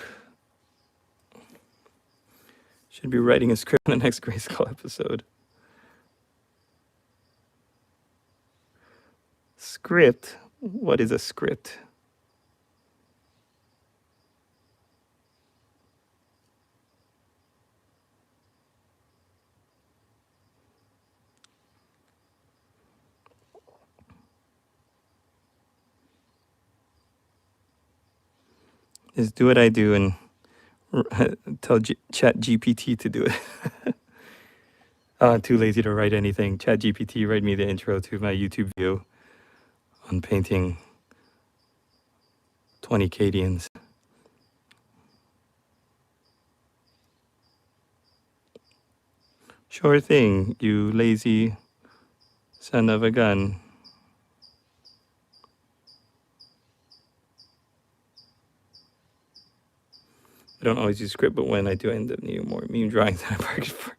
Should be writing a script on the next Grayskull episode. Script? What is a script? Is do what I do and tell Chat GPT to do it. I'm too lazy to write anything. Chat GPT, write me the intro to my YouTube video on painting 20 Cadians. Sure thing, you lazy son of a gun. I don't always use script, but when I do, I end up needing more meme drawings than I bargained for.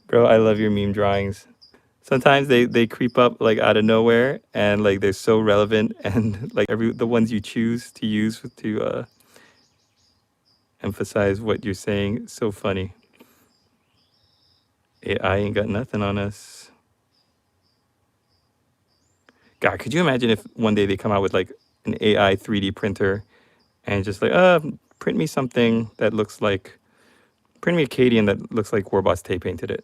Bro, I love your meme drawings. Sometimes they creep up like out of nowhere and like they're so relevant and like the ones you choose to use to emphasize what you're saying, so funny. AI ain't got nothing on us. God, could you imagine if one day they come out with like an AI 3D printer and just like, print me something that looks like, print me a Cadian that looks like Warboss Tay painted it.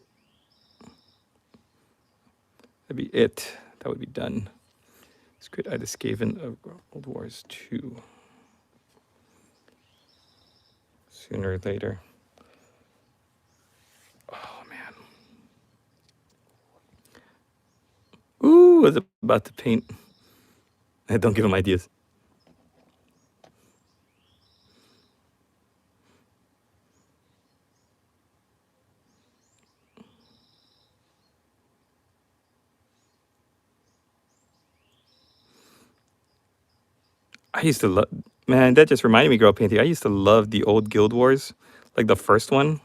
That'd be it. That would be done. Squid Eye the Skaven of World Wars 2. Sooner or later. Oh, man. Ooh, I was about to paint. Don't give him ideas. I used to love, man, that just reminded me, girl painting. I used to love the old Guild Wars, like the first one,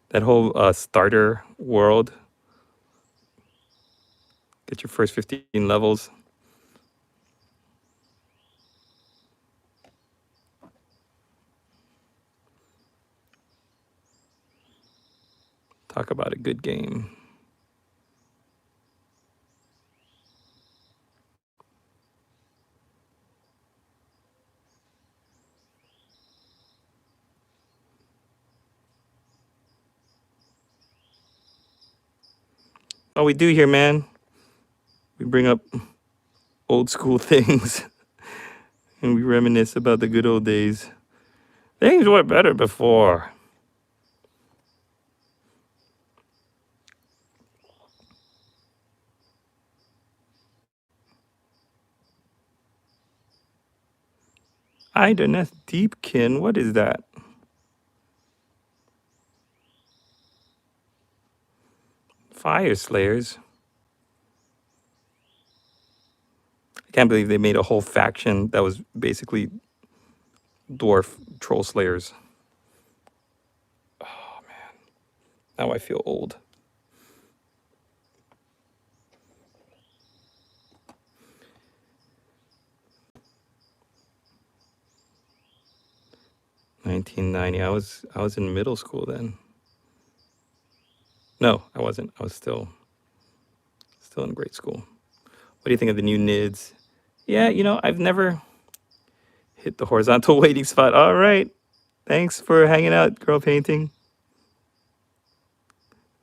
that whole starter world. Get your first 15 levels. Talk about a good game. Oh, we do here, man. We bring up old school things and we reminisce about the good old days. Things were better before. Idoneth Deepkin, what is that? Fire Slayers. I can't believe they made a whole faction that was basically dwarf troll slayers. Oh man, now I feel old. 1990. I was in middle school then. No, I wasn't. I was still in grade school. What do you think of the new NIDS? Yeah, I've never hit the horizontal waiting spot. All right. Thanks for hanging out, girl painting.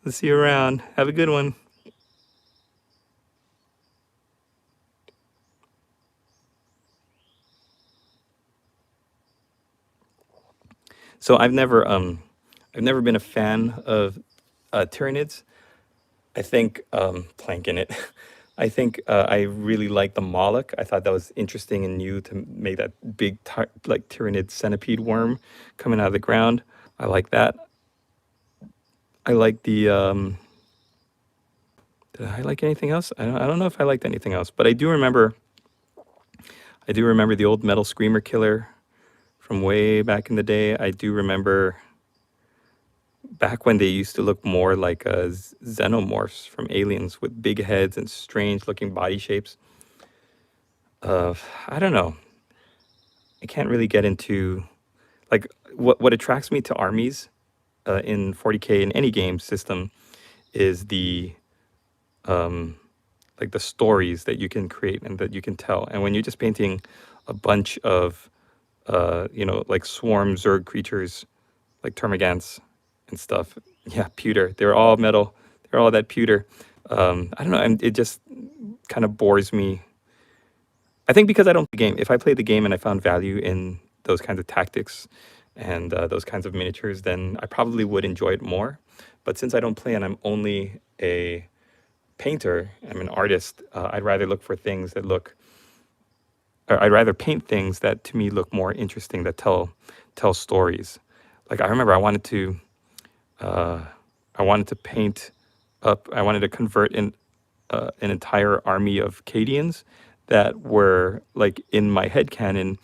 Let's see you around. Have a good one. So I've never been a fan of Tyranids. I think planking it. I think I really like the Moloch. I thought that was interesting and new to make that big like Tyranid centipede worm coming out of the ground. I like that. I like the did I like anything else? I don't know if I liked anything else, but I do remember the old Metal Screamer killer from way back in the day. I do remember back when they used to look more like xenomorphs from aliens with big heads and strange looking body shapes. I don't know. I can't really get into like what attracts me to armies in 40K in any game system is the like the stories that you can create and that you can tell. And when you're just painting a bunch of like swarm Zerg creatures like termagants and stuff, yeah, pewter. They're all metal. They're all that pewter. I don't know. And it just kind of bores me. I think because I don't play the game. If I played the game and I found value in those kinds of tactics and those kinds of miniatures, then I probably would enjoy it more. But since I don't play and I'm only a painter, I'm an artist, I'd rather look for things that look, or I'd rather paint things that to me look more interesting, that tell stories. Like I remember uh, I wanted to paint up, I wanted to convert an entire army of Cadians that were like in my head canon,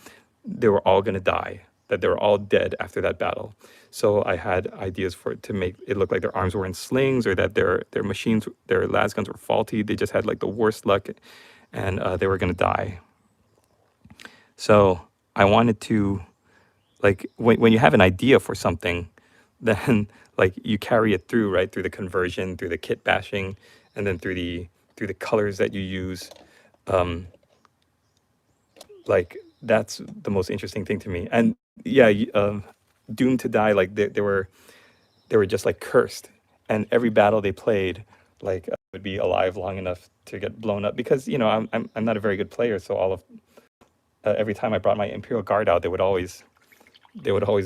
they were all gonna die, that they were all dead after that battle. So I had ideas for it to make it look like their arms were in slings, or that their machines, their las guns were faulty. They just had like the worst luck, and they were gonna die. So I wanted to like when you have an idea for something, then like you carry it through, right, through the conversion, through the kit bashing, and then through the colors that you use. um like that's the most interesting thing to me. And yeah, doomed to die, like they were just like cursed, and every battle they played like would be alive long enough to get blown up, because I'm not a very good player, so all of every time I brought my Imperial Guard out, they would always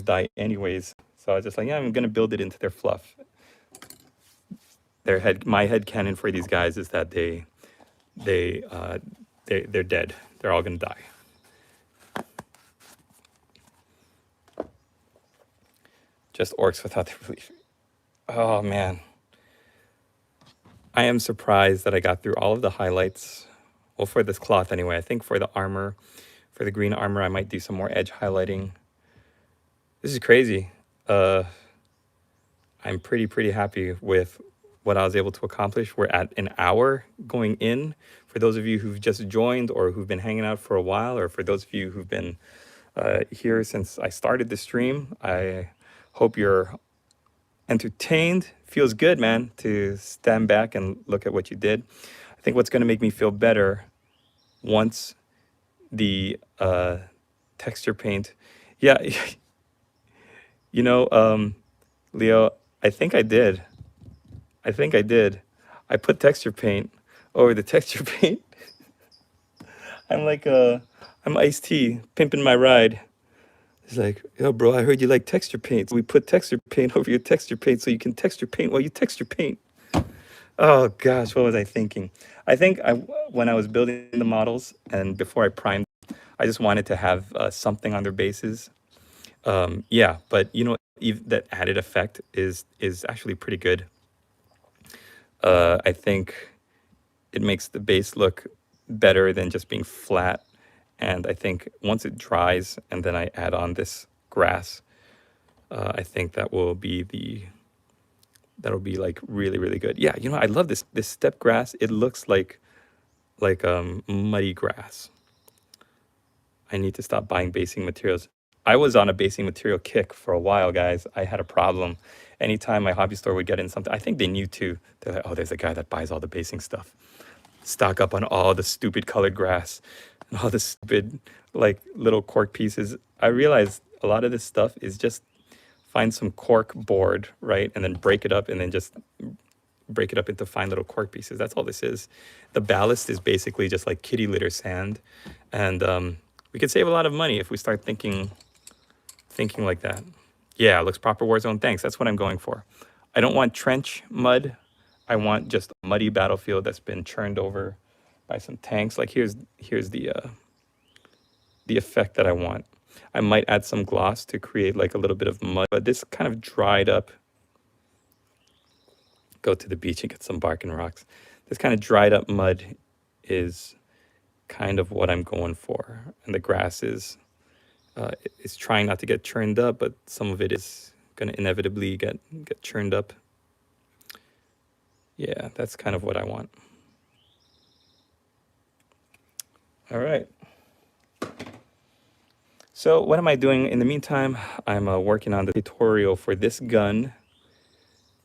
die anyways. So I was just like, yeah, I'm gonna build it into their fluff. My head canon for these guys is that they they're dead. They're all gonna die. Just orcs without their relief. Oh man, I am surprised that I got through all of the highlights. Well, for this cloth anyway. I think for the armor, for the green armor, I might do some more edge highlighting. This is crazy. Uh, I'm pretty happy with what I was able to accomplish. We're at an hour going in. For those of you who've just joined or who've been hanging out for a while, or for those of you who've been here since I started the stream, I hope you're entertained. Feels good, man, to stand back and look at what you did. I think what's going to make me feel better once the texture paint, yeah, you know, Leo, I think I did. I think I did. I put texture paint over the texture paint. I'm like, I'm Iced Tea, pimping my ride. He's like, yo, bro, I heard you like texture paint. We put texture paint over your texture paint so you can texture paint while you texture paint. Oh gosh, what was I thinking? I think when I was building the models and before I primed, I just wanted to have something on their bases. Yeah, but that added effect is actually pretty good. I think it makes the base look better than just being flat. And I think once it dries and then I add on this grass, I think that'll be like really good. Yeah, I love this steppe grass. It looks like muddy grass. I need to stop buying basing materials. I was on a basing material kick for a while, guys. I had a problem. Anytime my hobby store would get in something, I think they knew too. They're like, oh, there's a guy that buys all the basing stuff. Stock up on all the stupid colored grass and all the stupid, like, little cork pieces. I realized a lot of this stuff is just find some cork board, right? And then break it up and then just break it up into fine little cork pieces. That's all this is. The ballast is basically just like kitty litter sand. And we could save a lot of money if we start thinking like that. Yeah, it looks proper Warzone. Thanks. That's what I'm going for. I don't want trench mud. I want just a muddy battlefield that's been churned over by some tanks. Like here's the effect that I want. I might add some gloss to create like a little bit of mud, but this kind of dried up. Go to the beach and get some bark and rocks. This kind of dried up mud is kind of what I'm going for, and the grass is trying not to get churned up, but some of it is going to inevitably get churned up. Yeah, that's kind of what I want. All right. So what am I doing in the meantime? I'm working on the tutorial for this gun.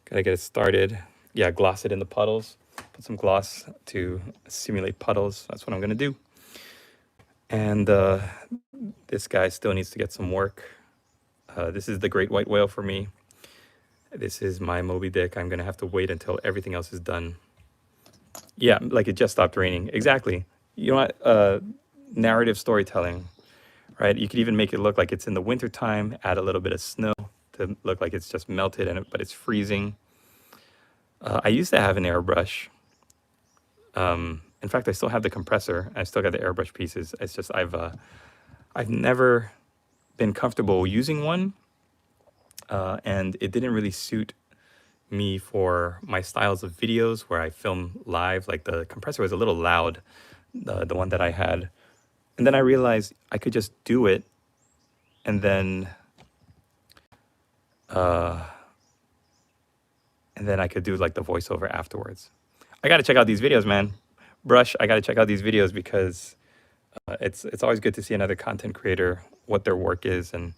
Gotta get it started. Yeah, gloss it in the puddles. Put some gloss to simulate puddles. That's what I'm gonna do. And this guy still needs to get some work. This is the great white whale for me. This is my Moby Dick. I'm gonna have to wait until everything else is done. Yeah, like it just stopped raining. Exactly. You know what? Narrative storytelling, right? You could even make it look like it's in the wintertime, add a little bit of snow to look like it's just melted, but it's freezing. I used to have an airbrush. In fact, I still have the compressor. I still got the airbrush pieces. It's just I've never been comfortable using one, and it didn't really suit me for my styles of videos where I film live. Like the compressor was a little loud, the one that I had. And then I realized I could just do it, and then I could do like the voiceover afterwards. I got to check out these videos, man. Brush, I got to check out these videos because it's always good to see another content creator, what their work is, and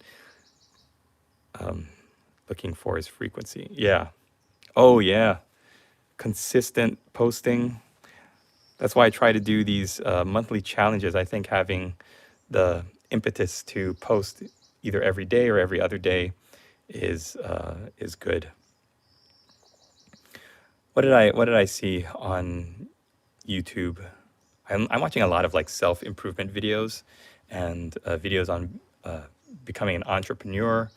looking for his frequency. Yeah. Oh, yeah. Consistent posting. That's why I try to do these monthly challenges. I think having the impetus to post either every day or every other day is good. What did I see on YouTube? I'm watching a lot of like self-improvement videos and videos on becoming an entrepreneur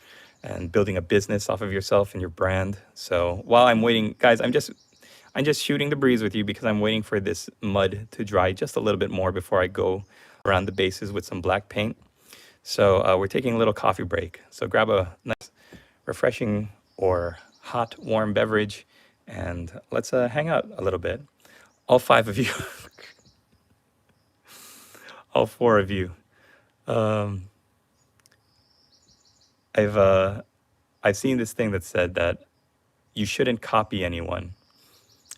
and building a business off of yourself and your brand. So while I'm waiting, guys, I'm just shooting the breeze with you because I'm waiting for this mud to dry just a little bit more before I go around the bases with some black paint. So we're taking a little coffee break. So grab a nice, refreshing or hot, warm beverage, and let's hang out a little bit. All 5 of you, all 4 of you. I've seen this thing that said that you shouldn't copy anyone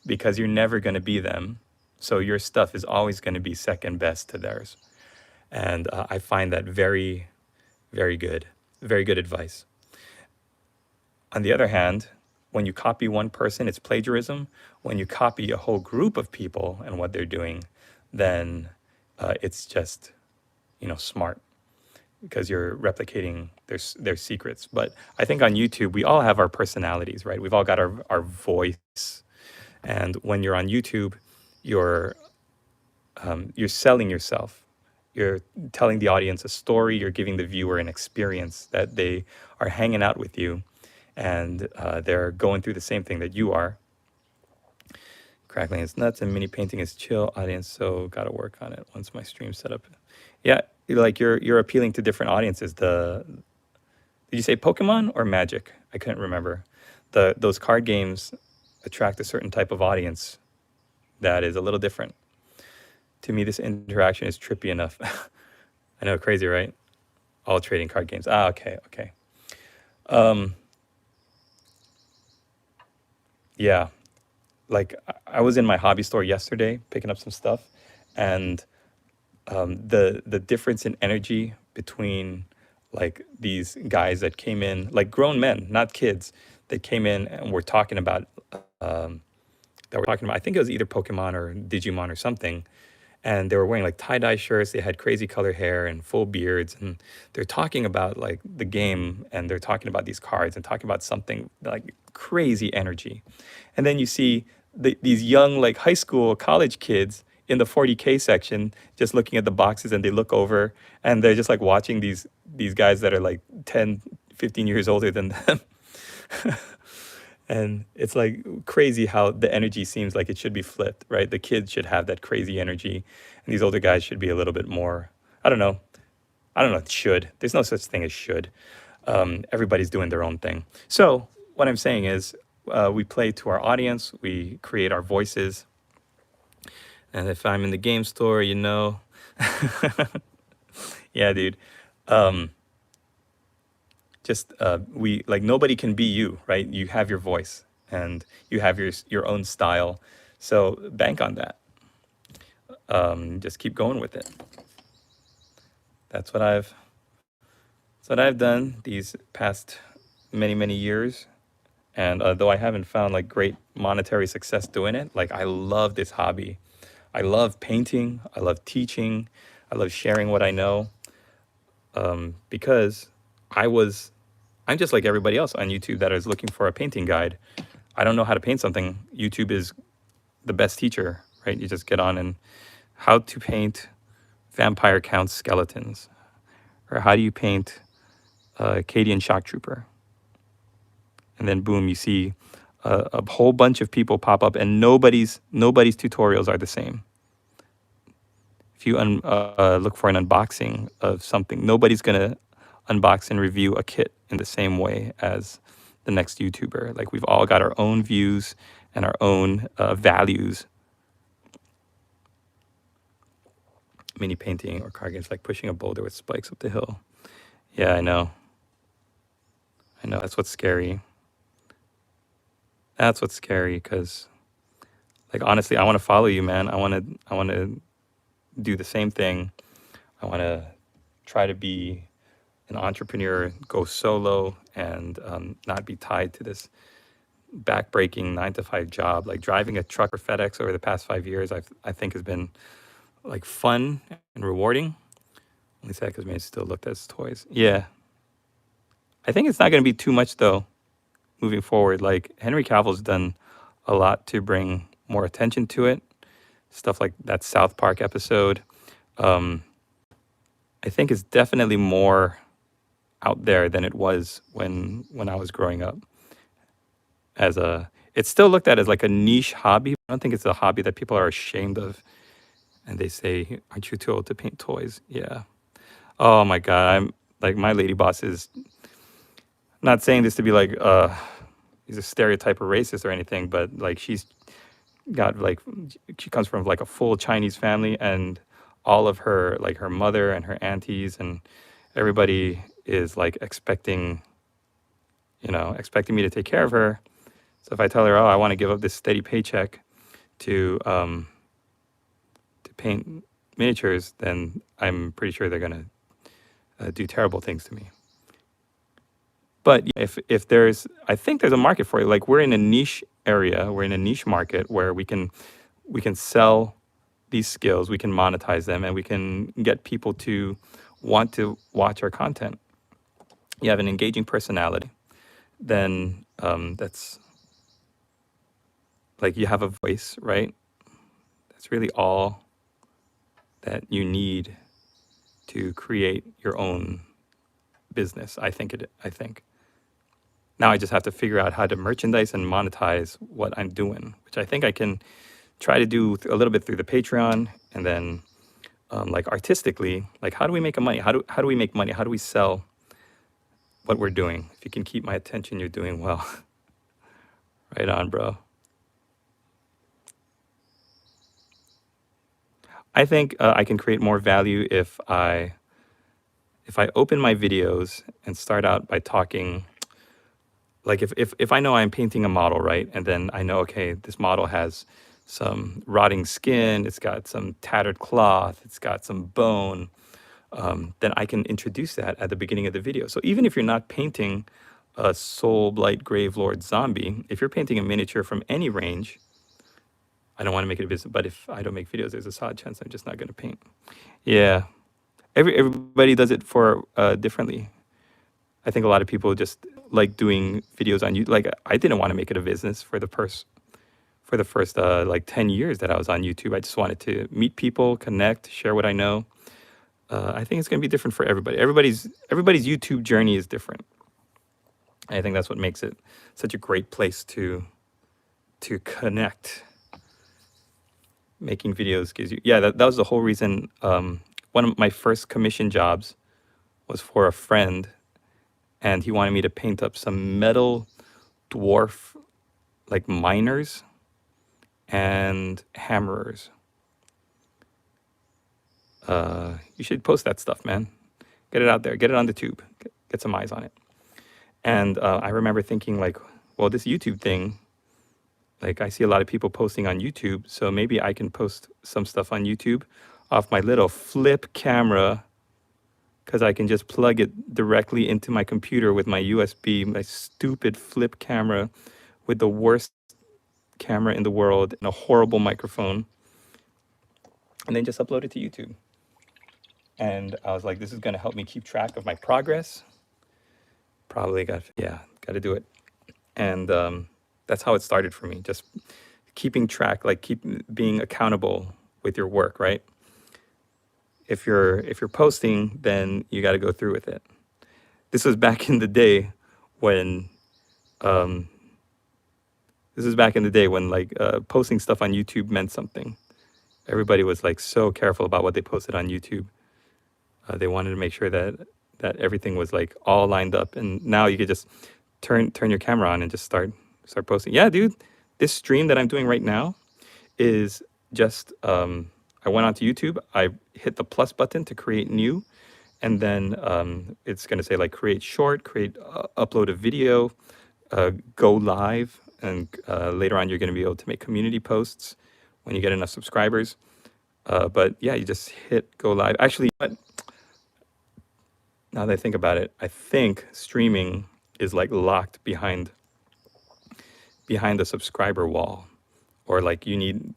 because you're never going to be them. So your stuff is always going to be second best to theirs. And I find that very, very good. Very good advice. On the other hand, when you copy one person, it's plagiarism. When you copy a whole group of people and what they're doing, then it's just, smart because you're replicating their secrets. But I think on YouTube, we all have our personalities, right? We've all got our voice. And when you're on YouTube, you're selling yourself. You're telling the audience a story. You're giving the viewer an experience that they are hanging out with you, and they're going through the same thing that you are. Crackling is nuts, and mini painting is chill. Audience, so gotta work on it once my stream's set up. Yeah, like you're appealing to different audiences. Did you say Pokemon or Magic? I couldn't remember. Those card games attract a certain type of audience that is a little different. To me, this interaction is trippy enough. I know, crazy, right? All trading card games. Okay. Yeah, like I was in my hobby store yesterday picking up some stuff, and the difference in energy between like these guys that came in, like grown men, not kids, that came in and were talking about I think it was either Pokemon or Digimon or something, and they were wearing like tie-dye shirts, they had crazy color hair and full beards, and they're talking about like the game, and they're talking about these cards and talking about something like crazy energy. And then you see these young like high school college kids in the 40K section just looking at the boxes, and they look over and they're just like watching these guys that are like 10, 15 years older than them. And it's like crazy how the energy seems like it should be flipped, right? The kids should have that crazy energy, and these older guys should be a little bit more. I don't know. I don't know. Should. There's no such thing as should. Everybody's doing their own thing. So what I'm saying is, we play to our audience. We create our voices. And if I'm in the game store, yeah, dude. Um, just we like nobody can be you, right? You have your voice and you have your own style. So bank on that. Just keep going with it. That's what I've done these past many years. And though I haven't found like great monetary success doing it, like I love this hobby. I love painting. I love teaching. I love sharing what I know, because I was I'm just like everybody else on YouTube that is looking for a painting guide. I don't know how to paint something. YouTube is the best teacher, right? You just get on and how to paint vampire count skeletons, or how do you paint Cadian shock trooper, and then boom, you see a whole bunch of people pop up, and nobody's tutorials are the same. If you look for an unboxing of something, nobody's gonna unbox and review a kit in the same way as the next YouTuber. Like we've all got our own views and our own values. Mini painting or card games like pushing a boulder with spikes up the hill. Yeah, I know. I know. That's what's scary. That's what's scary, because like honestly, I want to follow you, man. I want to do the same thing. I want to try to be an entrepreneur, go solo, and not be tied to this backbreaking 9 to 5 job. Like driving a truck for FedEx over the past 5 years, I think has been like fun and rewarding. Only sad because man still looked at his toys. Yeah, I think it's not going to be too much though moving forward. Like Henry Cavill's done a lot to bring more attention to it. Stuff like that South Park episode. Um, I think is definitely more out there than it was when I was growing up. It's still looked at as like a niche hobby. I don't think it's a hobby that people are ashamed of, and they say, "Aren't you too old to paint toys?" Yeah. Oh my God, I'm like my lady boss is not saying this to be like he's a stereotype or racist or anything, but like she's got like she comes from like a full Chinese family, and all of her like her mother and her aunties and everybody is like expecting me to take care of her. So if I tell her, oh, I want to give up this steady paycheck to paint miniatures, then I'm pretty sure they're gonna do terrible things to me. But if there's, I think there's a market for it. Like we're in a niche area, we're in a niche market where we can sell these skills, we can monetize them, and we can get people to want to watch our content. You have an engaging personality, then that's like you have a voice, right? That's really all that you need to create your own business. I think. Now I just have to figure out how to merchandise and monetize what I'm doing, which I think I can try to do a little bit through the Patreon, and then like artistically, like how do we make money? How do we make money? How do we sell what we're doing? If you can keep my attention, you're doing well. Right on, bro. I think I can create more value if I open my videos and start out by talking. Like if I know I'm painting a model, right? And then I know, okay, this model has some rotting skin, it's got some tattered cloth, it's got some bone, then I can introduce that at the beginning of the video. So even if you're not painting a Soul Blight Gravelord zombie, if you're painting a miniature from any range, I don't want to make it a business, but if I don't make videos, there's a solid chance I'm just not going to paint. Yeah, everybody does it for differently. I think a lot of people just like doing videos on YouTube. Like I didn't want to make it a business for the first like 10 years that I was on YouTube. I just wanted to meet people, connect, share what I know. I think it's going to be different for everybody. Everybody's YouTube journey is different. I think that's what makes it such a great place to connect. Making videos gives you, yeah, that was the whole reason. One of my first commission jobs was for a friend, and he wanted me to paint up some metal dwarf like miners and hammerers. You should post that stuff, man. Get it out there. Get it on the tube. Get some eyes on it. And I remember thinking like, well, this YouTube thing, like I see a lot of people posting on YouTube, so maybe I can post some stuff on YouTube off my little flip camera, because I can just plug it directly into my computer with my USB, my stupid flip camera with the worst camera in the world and a horrible microphone, and then just upload it to YouTube. And I was like, this is going to help me keep track of my progress. Probably got to do it. And that's how it started for me, just keeping track, like keep being accountable with your work, right? If you're posting, then you got to go through with it. This was back in the day when like posting stuff on YouTube meant something. Everybody was like so careful about what they posted on YouTube. They wanted to make sure that everything was like all lined up. And now you could just turn your camera on and just start posting. Yeah, dude, this stream that I'm doing right now is just I went onto YouTube, I hit the plus button to create new, and then it's going to say like create short, upload a video, go live, and later on you're going to be able to make community posts when you get enough subscribers. But yeah, you just hit go live. Actually, now that I think about it, I think streaming is like locked behind the subscriber wall, or like you need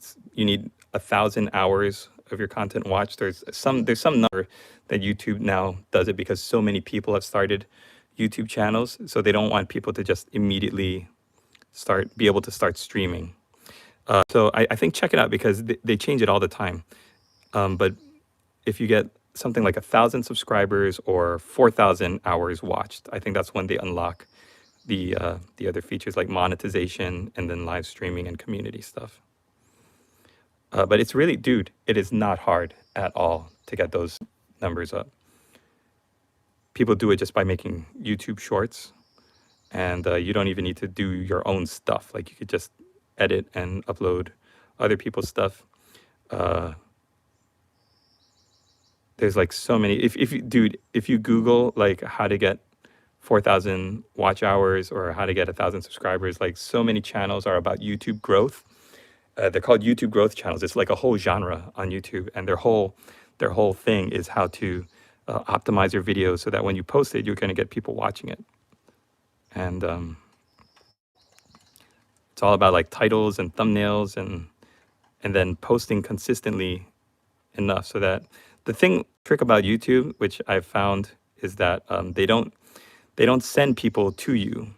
1,000 hours of your content watched. There's some number that YouTube now does it because so many people have started YouTube channels, so they don't want people to just immediately be able to start streaming. So I think check it out because they change it all the time. But if you get something like 1,000 subscribers or 4,000 hours watched, I think that's when they unlock the other features like monetization and then live streaming and community stuff. But it's really, dude, it is not hard at all to get those numbers up. People do it just by making YouTube shorts, and you don't even need to do your own stuff. Like you could just edit and upload other people's stuff. There's like so many. If you Google like how to get 4,000 watch hours or how to get 1,000 subscribers, like so many channels are about YouTube growth. They're called YouTube growth channels. It's like a whole genre on YouTube, and their whole thing is how to optimize your videos so that when you post it, you're going to get people watching it. And it's all about like titles and thumbnails and then posting consistently enough so that the trick about YouTube, which I've found, is that they don't send people to you.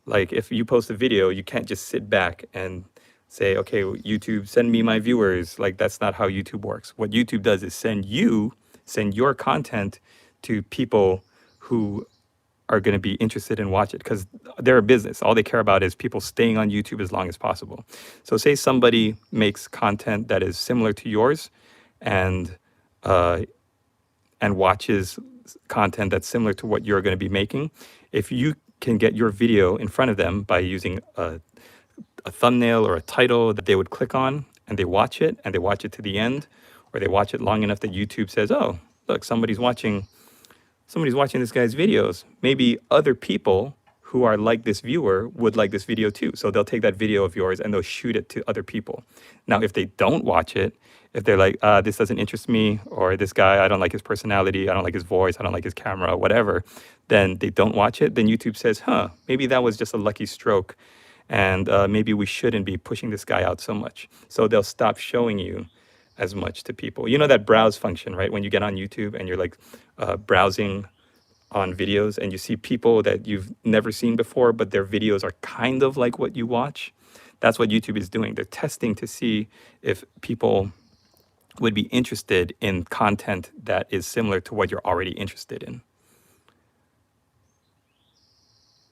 Like if you post a video, you can't just sit back and say, okay, YouTube, send me my viewers. Like that's not how YouTube works. What YouTube does is send your content to people who are going to be interested in watch it, because they're a business. All they care about is people staying on YouTube as long as possible. So say somebody makes content that is similar to yours and watches content that's similar to what you're going to be making. If you can get your video in front of them by using a thumbnail or a title that they would click on, and they watch it to the end, or they watch it long enough that YouTube says, oh, look, somebody's watching this guy's videos. Maybe other people who are like this viewer would like this video too. So they'll take that video of yours and they'll shoot it to other people. Now, if they don't watch it, if they're like, this doesn't interest me, or this guy, I don't like his personality, I don't like his voice, I don't like his camera, whatever, then they don't watch it, then YouTube says, maybe that was just a lucky stroke. And maybe we shouldn't be pushing this guy out so much. So they'll stop showing you as much to people. You know that browse function, right? When you get on YouTube and you're like browsing on videos and you see people that you've never seen before, but their videos are kind of like what you watch. That's what YouTube is doing. They're testing to see if people would be interested in content that is similar to what you're already interested in.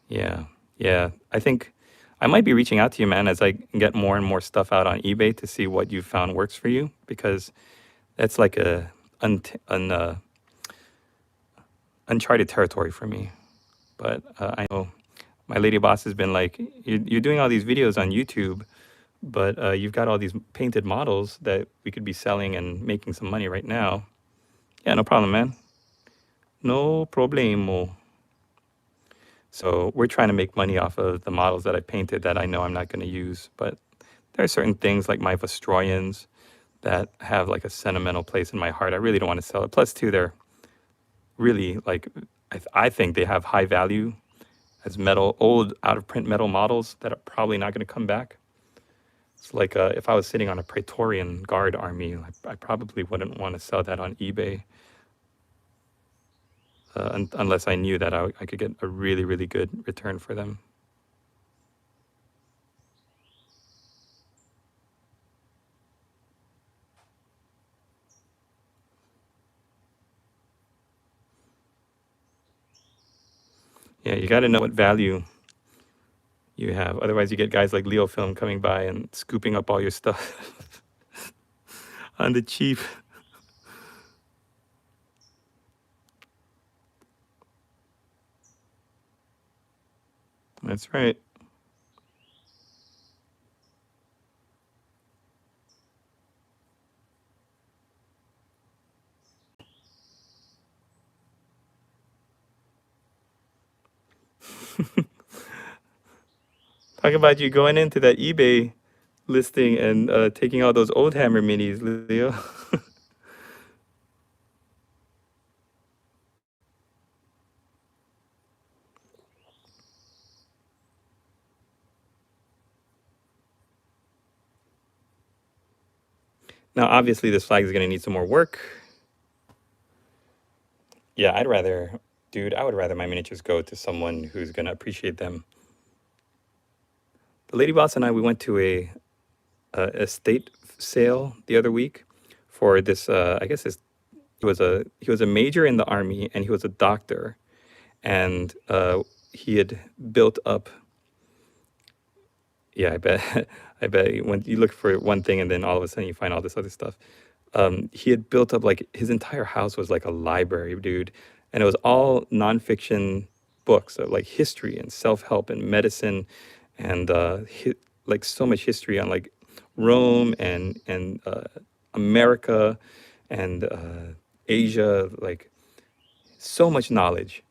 Yeah. Yeah. I think I might be reaching out to you, man, as I get more and more stuff out on eBay to see what you found works for you, because that's like a uncharted territory for me. But I know my lady boss has been like, you're doing all these videos on YouTube, but you've got all these painted models that we could be selling and making some money right now. Yeah, no problem, man. No problemo. So we're trying to make money off of the models that I painted that I know I'm not going to use. But there are certain things like my Vostroyans that have like a sentimental place in my heart. I really don't want to sell it. Plus, too, they're really like, I think they have high value as metal, old out of print metal models that are probably not going to come back. It's like if I was sitting on a Praetorian Guard army, I probably wouldn't want to sell that on eBay unless I knew that I could get a really, really good return for them. Yeah, you got to know what value you have. Otherwise, you get guys like Leo Film coming by and scooping up all your stuff on the cheap. That's right. Talk about you going into that eBay listing and taking all those old Hammer minis, Leo. Now, obviously, this flag is going to need some more work. Yeah, dude, I would rather my miniatures go to someone who's going to appreciate them. The lady boss and I, we went to a estate sale the other week for this. I guess he was a major in the army and he was a doctor, and he had built up. Yeah, I bet. I bet when you look for one thing and then all of a sudden you find all this other stuff. He had built up like his entire house was like a library, dude, and it was all nonfiction books, so like history and self-help and medicine, and like so much history on like Rome and America and Asia, like so much knowledge.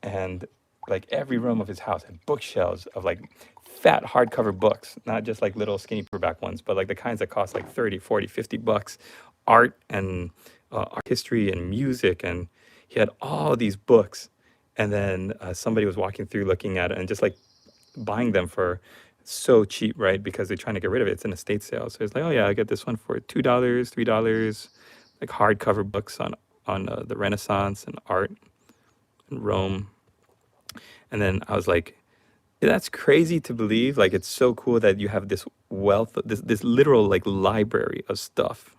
And like every room of his house had bookshelves of like fat hardcover books, not just like little skinny paperback ones, but like the kinds that cost like 30, 40, 50 bucks, art and art history and music. And he had all these books. And then somebody was walking through looking at it and just like buying them for so cheap, right? Because they're trying to get rid of it. It's an estate sale. So it's like, oh yeah, I get this one for $2, $3, like hardcover books on the Renaissance and art in Rome. And then I was like, that's crazy to believe. Like, it's so cool that you have this wealth, this literal like library of stuff.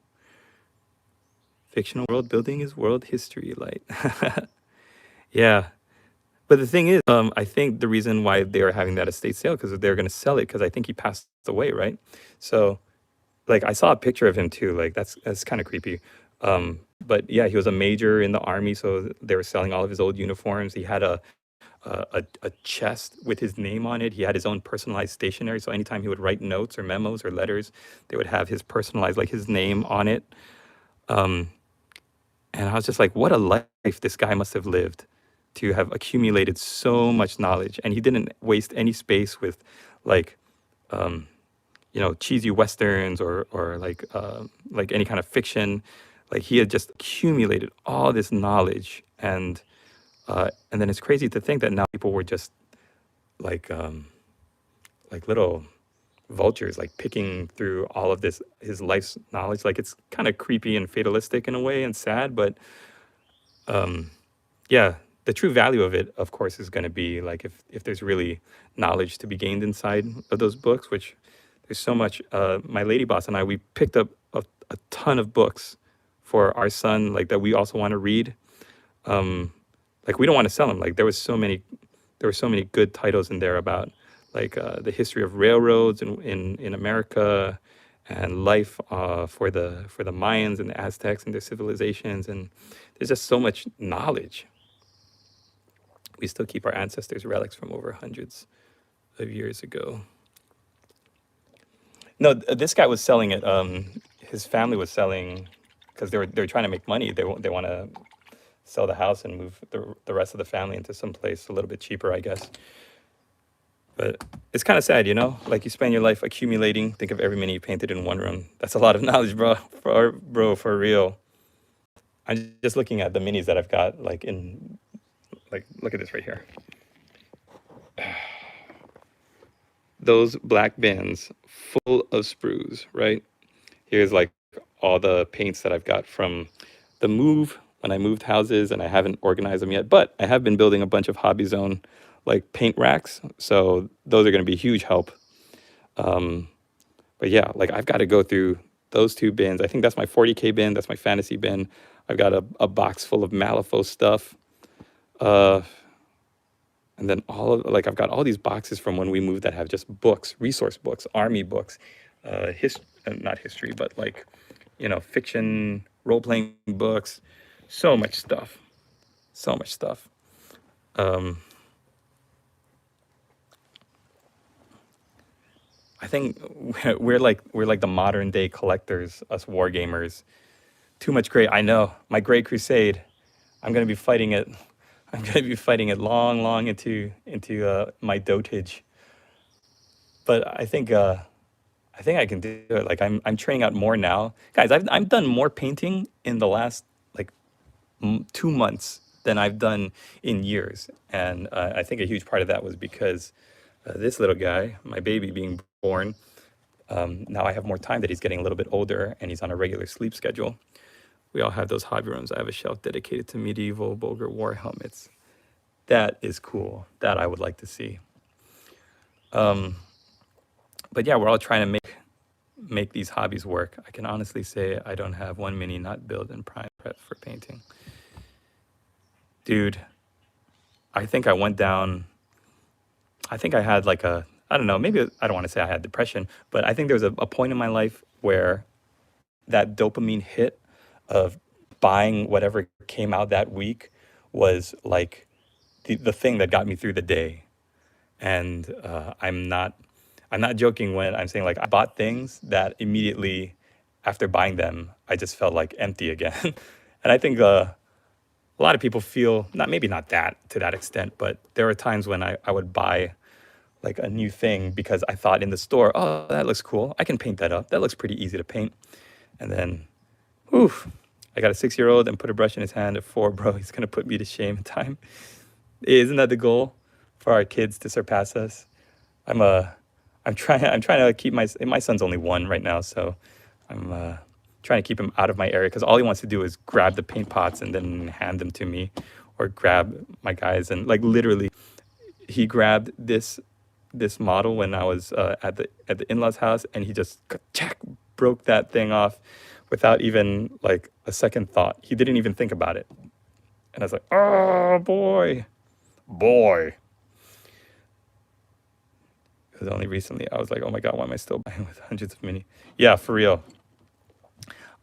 Fictional world building is world history, like. Yeah. But the thing is, I think the reason why they are having that estate sale because they're going to sell it because I think he passed away, right? So, like, I saw a picture of him too. Like, that's kind of creepy. But yeah, he was a major in the army, so they were selling all of his old uniforms. He had a chest with his name on it. He had his own personalized stationery. So anytime he would write notes or memos or letters, they would have his personalized, like his name on it. Um, and I was just like, what a life this guy must have lived. to have accumulated so much knowledge, and he didn't waste any space with like cheesy westerns or like any kind of fiction. Like he had just accumulated all this knowledge, and then it's crazy to think that now people were just like little vultures, like picking through all of this his life's knowledge. Like it's kind of creepy and fatalistic in a way and sad, but yeah, the true value of it, of course, is going to be like if there's really knowledge to be gained inside of those books, which there's so much. My lady boss and I, we picked up a ton of books for our son, like that we also want to read. Like we don't want to sell them. Like there were so many good titles in there about like the history of railroads in America, and life for the Mayans and the Aztecs and their civilizations, and there's just so much knowledge. We still keep our ancestors' relics from over hundreds of years ago. No, this guy was selling it. His family was selling because they were trying to make money. They want to sell the house and move the rest of the family into some place a little bit cheaper, I guess. But it's kind of sad, Like you spend your life accumulating. Think of every mini you painted in one room. That's a lot of knowledge, bro. For real. I'm just looking at the minis that I've got, like look at this right here. Those black bins full of sprues, right? Here's like all the paints that I've got from the move when I moved houses, and I haven't organized them yet, but I have been building a bunch of Hobby Zone like paint racks. So those are going to be a huge help. But yeah, like I've got to go through those two bins. I think that's my 40K bin. That's my fantasy bin. I've got a box full of Malifaux stuff. Uh, and then I've got all these boxes from when we moved that have just books, resource books, army books, not history, but like, fiction, role-playing books, so much stuff, so much stuff. I think we're like the modern day collectors, us war gamers. Too much gray. I know. My Gray Crusade. I'm gonna be fighting it. I'm gonna be fighting it long, long into my dotage. But I think I can do it. Like I'm training out more now, guys. I've done more painting in the last like 2 months than I've done in years, and I think a huge part of that was because this little guy, my baby being born. Now I have more time that he's getting a little bit older and he's on a regular sleep schedule. We all have those hobby rooms. I have a shelf dedicated to medieval Bulgar war helmets. That is cool. That I would like to see. But yeah, we're all trying to make these hobbies work. I can honestly say I don't have one mini not built and prime prep for painting. Dude, I think I went down. I think I had like I don't know, maybe I don't want to say I had depression, but I think there was a point in my life where that dopamine hit of buying whatever came out that week was like the thing that got me through the day. And I'm not joking when I'm saying like I bought things that immediately after buying them, I just felt like empty again. And I think a lot of people feel not that to that extent, but there are times when I would buy like a new thing because I thought in the store, oh, that looks cool. I can paint that up. That looks pretty easy to paint. And then, oof, I got a 6-year-old and put a brush in his hand at 4, bro. He's gonna put me to shame in time. Isn't that the goal for our kids to surpass us? I'm I'm trying to keep my son's only 1 right now, so I'm trying to keep him out of my area because all he wants to do is grab the paint pots and then hand them to me, or grab my guys and like literally, he grabbed this model when I was at the in-laws house, and he just check broke that thing off without even like a second thought. He didn't even think about it, and I was like, oh boy. It was only recently I was like, oh my god, why am I still buying with hundreds of mini? Yeah, for real.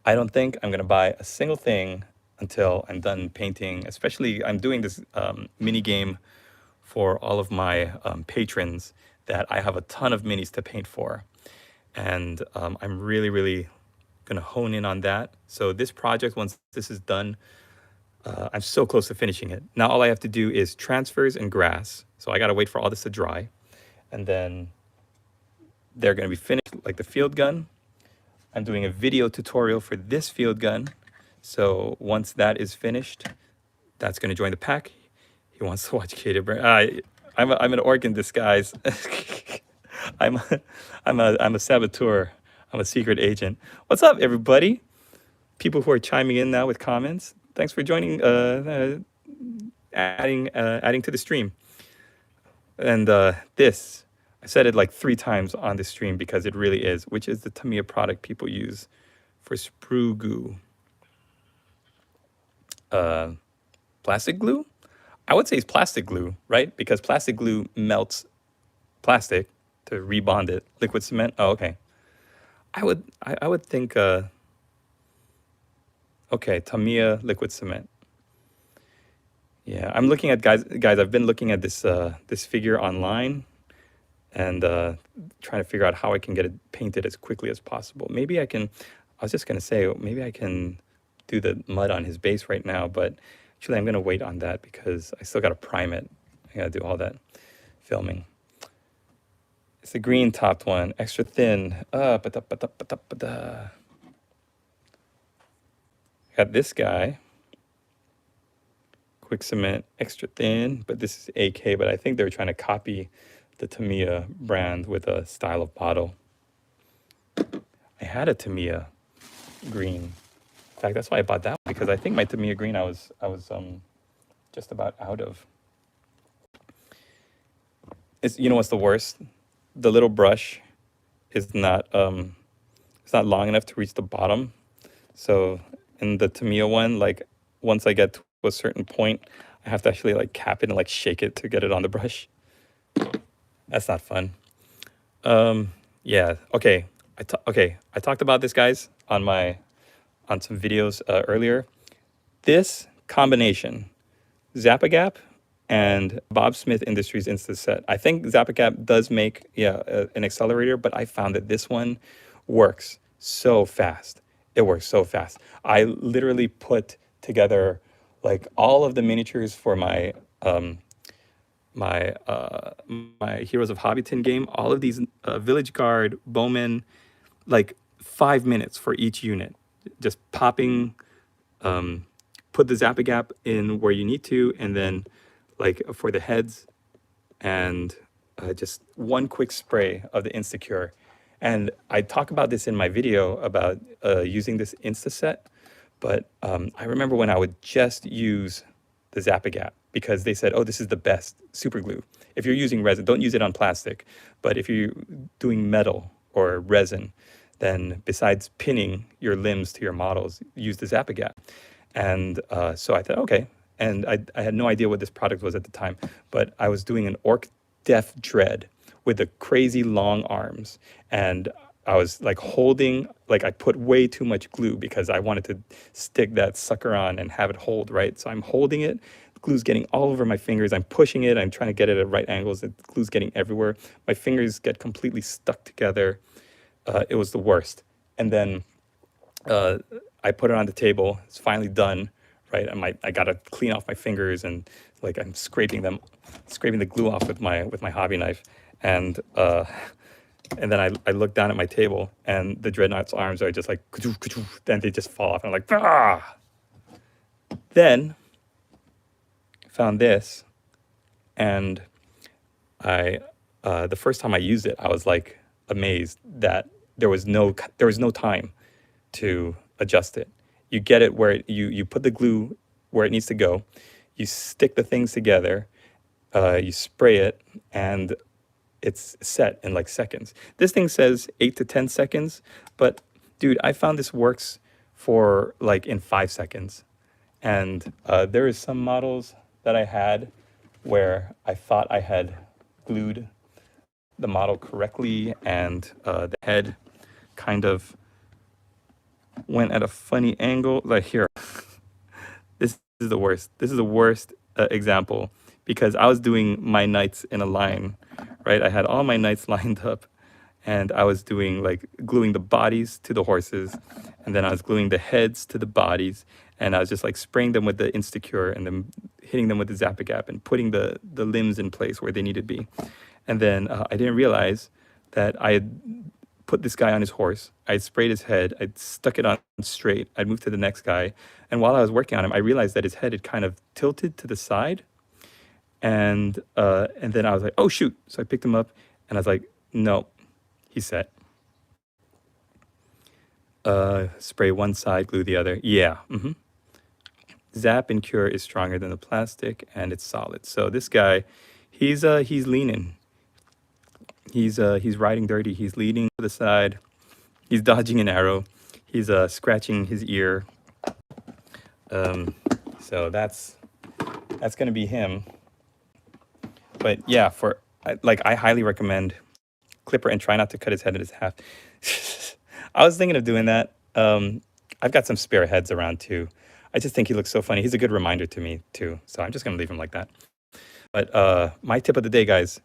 I don't think I'm gonna buy a single thing until I'm done painting. Especially, I'm doing this mini game for all of my patrons that I have a ton of minis to paint for, and I'm really, really gonna hone in on that. So this project, once this is done, I'm so close to finishing it. Now all I have to do is transfers and grass. So I got to wait for all this to dry. And then they're going to be finished, like the field gun. I'm doing a video tutorial for this field gun. So once that is finished, that's going to join the pack. He wants to watch Cadia. I'm an orc in disguise. I'm a, I'm a saboteur. I'm a secret agent. What's up, everybody? People who are chiming in now with comments. Thanks for joining, adding to the stream. And this, I said it like 3 times on the stream because it really is, which is the Tamiya product people use for sprue goo. Plastic glue? I would say it's plastic glue, right? Because plastic glue melts plastic to rebond it. Liquid cement? Oh, okay. I would think, okay, Tamiya liquid cement. Yeah, I'm looking at guys. I've been looking at this this figure online, and trying to figure out how I can get it painted as quickly as possible. Maybe I can. I was just gonna say maybe I can do the mud on his base right now, but actually I'm gonna wait on that because I still gotta prime it. I gotta do all that filming. It's the green topped one, extra thin. Got this guy. Quick cement, extra thin, but this is AK, but I think they're trying to copy the Tamiya brand with a style of bottle. I had a Tamiya green. In fact, that's why I bought that one, because I think my Tamiya green I was just about out of. It's, you know what's the worst? The little brush is not it's not long enough to reach the bottom. So in the Tamiya one, like once I get to a certain point, I have to actually like cap it and like shake it to get it on the brush. That's not fun. Yeah. Okay. I talked about this, guys, on some videos earlier. This combination, Zapagap and Bob Smith Industries Instaset. I think Zapagap does make an accelerator, but I found that this one works so fast. It works so fast. I literally put together like all of the miniatures for my my Heroes of Hobbiton game. All of these village guard, bowmen, like 5 minutes for each unit. Just popping, put the Zapagap in where you need to, and then like for the heads, and just one quick spray of the Instacure. And I talk about this in my video about using this Instaset, but I remember when I would just use the Zapagap because they said, oh, this is the best super glue. If you're using resin, don't use it on plastic. But if you're doing metal or resin, then besides pinning your limbs to your models, use the Zapagap. And so I thought, okay. And I had no idea what this product was at the time, but I was doing an Orc Death Dread with the crazy long arms. And I was like holding, like I put way too much glue because I wanted to stick that sucker on and have it hold, right? So I'm holding it, the glue's getting all over my fingers. I'm pushing it, I'm trying to get it at right angles. The glue's getting everywhere. My fingers get completely stuck together. It was the worst. And then I put it on the table. It's finally done, right? I gotta clean off my fingers, and like I'm scraping the glue off with my hobby knife, and then I look down at my table, and the Dreadnought's arms are just like, then they just fall off, and I'm like, ah. Then found this, and the first time I used it, I was like amazed that there was no time to adjust it. You get it where you put the glue where it needs to go, you stick the things together, you spray it, and it's set in like seconds. This thing says 8 to 10 seconds, but dude, I found this works for like in 5 seconds. And there is some models that I had where I thought I had glued the model correctly, and the head kind of went at a funny angle. Like here, this is the worst. This is the worst example, because I was doing my knights in a line, right? I had all my knights lined up, and I was doing like gluing the bodies to the horses, and then I was gluing the heads to the bodies, and I was just like spraying them with the Instacure and then hitting them with the Zap-A-Gap and putting the limbs in place where they needed to be. And then I didn't realize that I had put this guy on his horse. I'd sprayed his head. I'd stuck it on straight. I'd moved to the next guy. And while I was working on him, I realized that his head had kind of tilted to the side. And then I was like, oh, shoot. So I picked him up and I was like, no, he's set. Spray one side, glue the other. Yeah. Zap and Cure is stronger than the plastic and it's solid. So this guy, he's leaning. He's riding dirty. He's leading to the side. He's dodging an arrow. He's scratching his ear. So that's gonna be him. But yeah, I highly recommend Clipper and try not to cut his head in half. I was thinking of doing that. I've got some spare heads around too. I just think he looks so funny. He's a good reminder to me too. So I'm just gonna leave him like that. But my tip of the day, guys,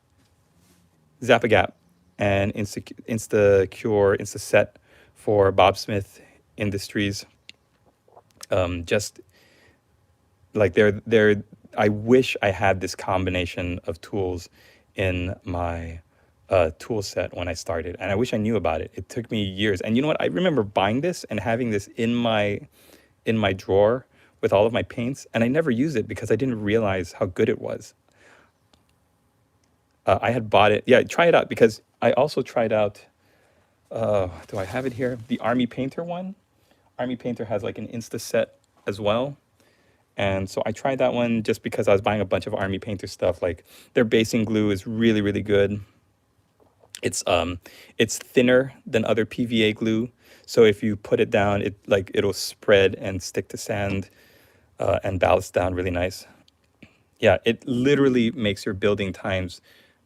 Zap-A-Gap and Instacure, Instaset for Bob Smith Industries. Just like I wish I had this combination of tools in my tool set when I started, and I wish I knew about it. It took me years. And you know what? I remember buying this and having this in my drawer with all of my paints, and I never used it because I didn't realize how good it was. I had bought it. Yeah, try it out, because I also tried out, do I have it here? The Army Painter one. Army Painter has like an Insta set as well. And so I tried that one just because I was buying a bunch of Army Painter stuff. Like their basing glue is really, really good. It's thinner than other PVA glue. So if you put it down, it'll spread and stick to sand and ballast down really nice. Yeah, it literally makes your building times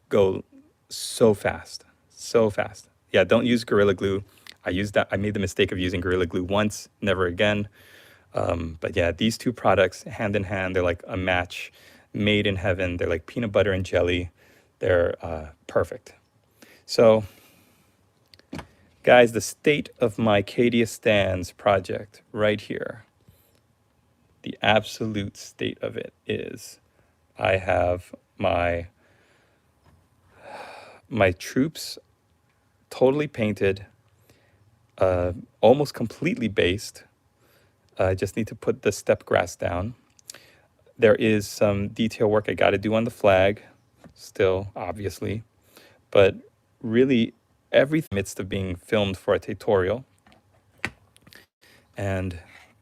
go so fast, so fast. Yeah, don't use Gorilla Glue. I made the mistake of using Gorilla Glue once, never again. But yeah, these two products, hand in hand, they're like a match made in heaven. They're like peanut butter and jelly. They're perfect. So, guys, the state of my Cadia Stands project right here. The absolute state of it is I have my troops totally painted, almost completely based. I just need to put the step grass down. There is some detail work I got to do on the flag still, obviously, but really everything in the midst of being filmed for a tutorial. And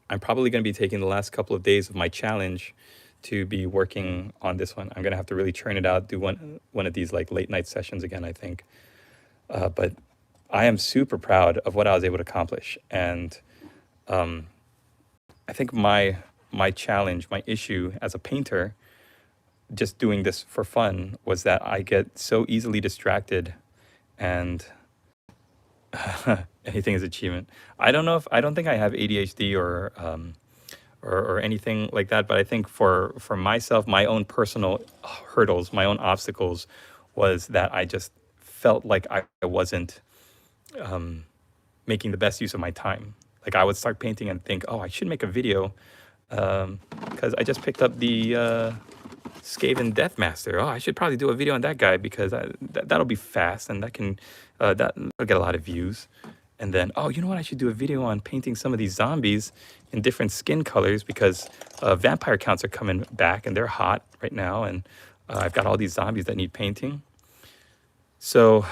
I'm probably going to be taking the last couple of days of my challenge to be working on this one. I'm going to have to really churn it out, do one of these like late night sessions again, I think. But I am super proud of what I was able to accomplish. And I think my challenge, my issue as a painter, just doing this for fun, was that I get so easily distracted, and anything is achievement. I don't think I have ADHD or anything like that, but I think for myself, my own personal hurdles, my own obstacles, was that I just felt like I wasn't making the best use of my time. Like I would start painting and think, oh, I should make a video because I just picked up the Skaven Death Master. Oh, I should probably do a video on that guy because that'll be fast and that'll get a lot of views. And then, oh, you know what? I should do a video on painting some of these zombies in different skin colors because vampire counts are coming back and they're hot right now. And I've got all these zombies that need painting. So,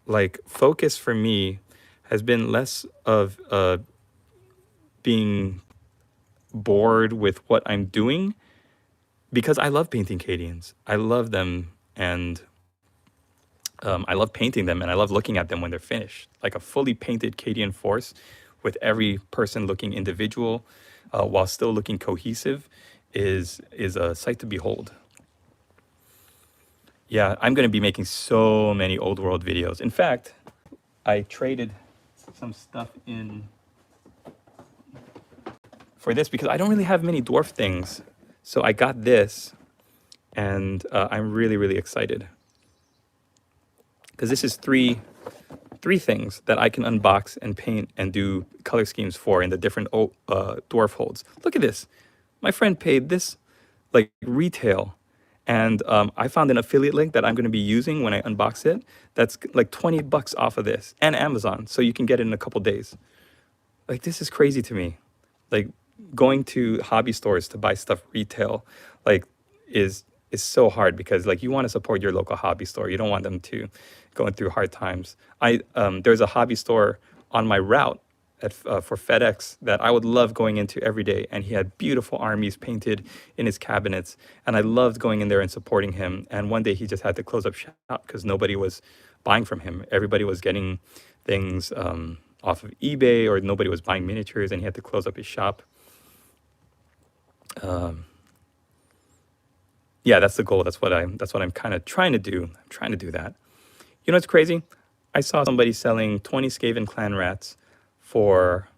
like, focus for me has been less of being bored with what I'm doing, because I love painting Cadians. I love them, and I love painting them, and I love looking at them when they're finished. Like a fully painted Cadian force with every person looking individual while still looking cohesive is a sight to behold. Yeah, I'm going to be making so many old world videos. In fact, I traded some stuff in for this because I don't really have many dwarf things. So I got this, and I'm really, really excited. Because this is three three things that I can unbox and paint and do color schemes for in the different dwarf holds. Look at this. My friend paid this like retail. And I found an affiliate link that I'm going to be using when I unbox it. That's like 20 bucks off of this and Amazon. So you can get it in a couple days. Like, this is crazy to me. Like, going to hobby stores to buy stuff retail, like, is so hard because like you want to support your local hobby store. You don't want them to going through hard times. There's a hobby store on my route for FedEx that I would love going into every day, and he had beautiful armies painted in his cabinets, and I loved going in there and supporting him. And one day he just had to close up shop because nobody was buying from him. Everybody was getting things off of eBay, or nobody was buying miniatures, and he had to close up his shop. Yeah, that's the goal. That's what I'm kind of trying to do. I'm trying to do that. You know what's crazy? I saw somebody selling 20 Skaven clan rats for,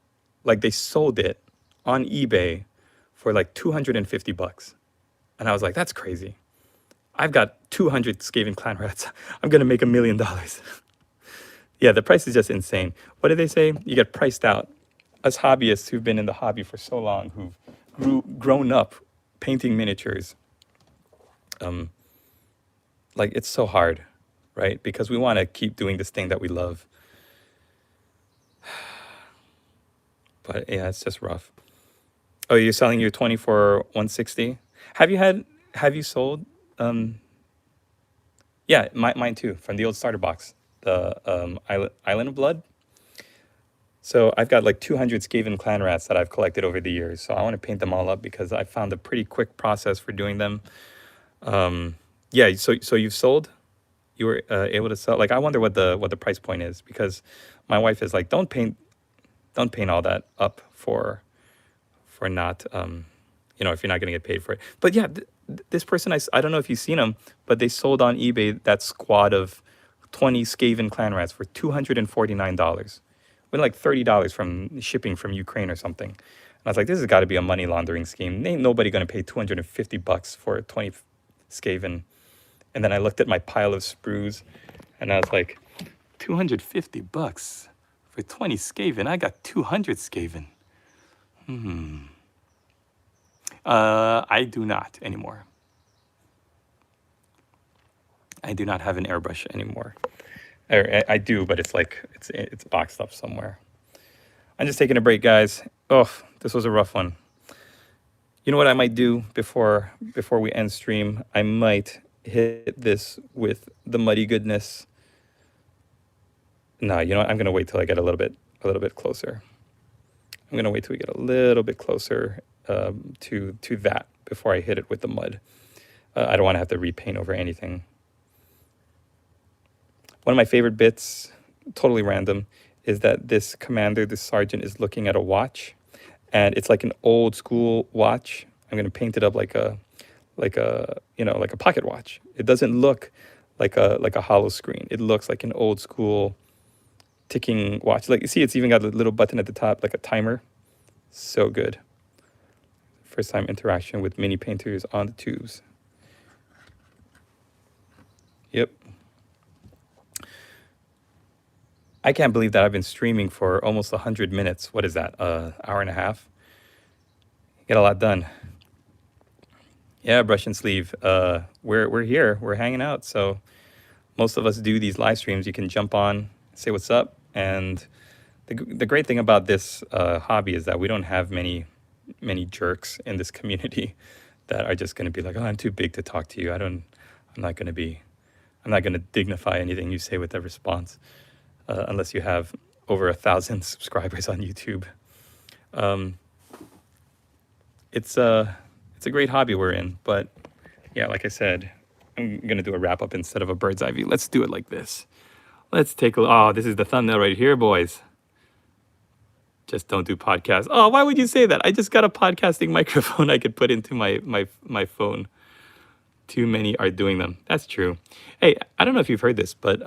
like, they sold it on eBay for like 250 bucks. And I was like, that's crazy. I've got 200 Skaven clan rats. I'm going to make $1 million. Yeah, the price is just insane. What did they say? You get priced out. Us hobbyists who've been in the hobby for so long, who've grown up painting miniatures, like, it's so hard, right? Because we want to keep doing this thing that we love. But yeah, it's just rough. Oh, you're selling your 20 for 160? Have you sold? Yeah, mine too, from the old starter box, the Island of Blood. So I've got like 200 Skaven clan rats that I've collected over the years. So I want to paint them all up because I found a pretty quick process for doing them. Yeah, so you've sold? You were able to sell? Like, I wonder what the price point is, because my wife is like, don't paint all that up for not if you're not going to get paid for it. But yeah, this person, I don't know if you've seen them, but they sold on eBay that squad of 20 Skaven clan rats for $249, with like $30 from shipping from Ukraine or something. And I was like, this has got to be a money laundering scheme. Ain't nobody going to pay 250 bucks for 20 Skaven. And then I looked at my pile of sprues, and I was like, 250 bucks for 20 Skaven? I got 200 Skaven. I do not anymore. I do not have an airbrush anymore. I do, but it's like, it's boxed up somewhere. I'm just taking a break, guys. Oh, this was a rough one. You know what I might do before we end stream? I might hit this with the muddy goodness. No, you know what? I'm gonna wait till I get a little bit closer. I'm gonna wait till we get a little bit closer to that before I hit it with the mud. I don't want to have to repaint over anything. One of my favorite bits, totally random, is that this commander, this sergeant, is looking at a watch, and it's like an old school watch. I'm gonna paint it up like a pocket watch. It doesn't look like a hollow screen. It looks like an old school ticking watch. Like, you see, it's even got a little button at the top, like a timer. So good. First time interaction with mini painters on the tubes. Yep. I can't believe that I've been streaming for almost 100 minutes. What is that? Hour and a half? Get a lot done. Yeah, brush and sleeve. We're here. We're hanging out. So most of us do these live streams. You can jump on, say what's up. And the great thing about this hobby is that we don't have many jerks in this community that are just going to be like, oh, I'm too big to talk to you. I'm not going to dignify anything you say with a response, unless you have over 1,000 subscribers on YouTube. It's a great hobby we're in, but yeah, like I said, I'm going to do a wrap up instead of a bird's eye view. Let's do it like this. Let's take a look. Oh, this is the thumbnail right here, boys. Just don't do podcasts. Oh, why would you say that? I just got a podcasting microphone I could put into my phone. Too many are doing them. That's true. Hey, I don't know if you've heard this, but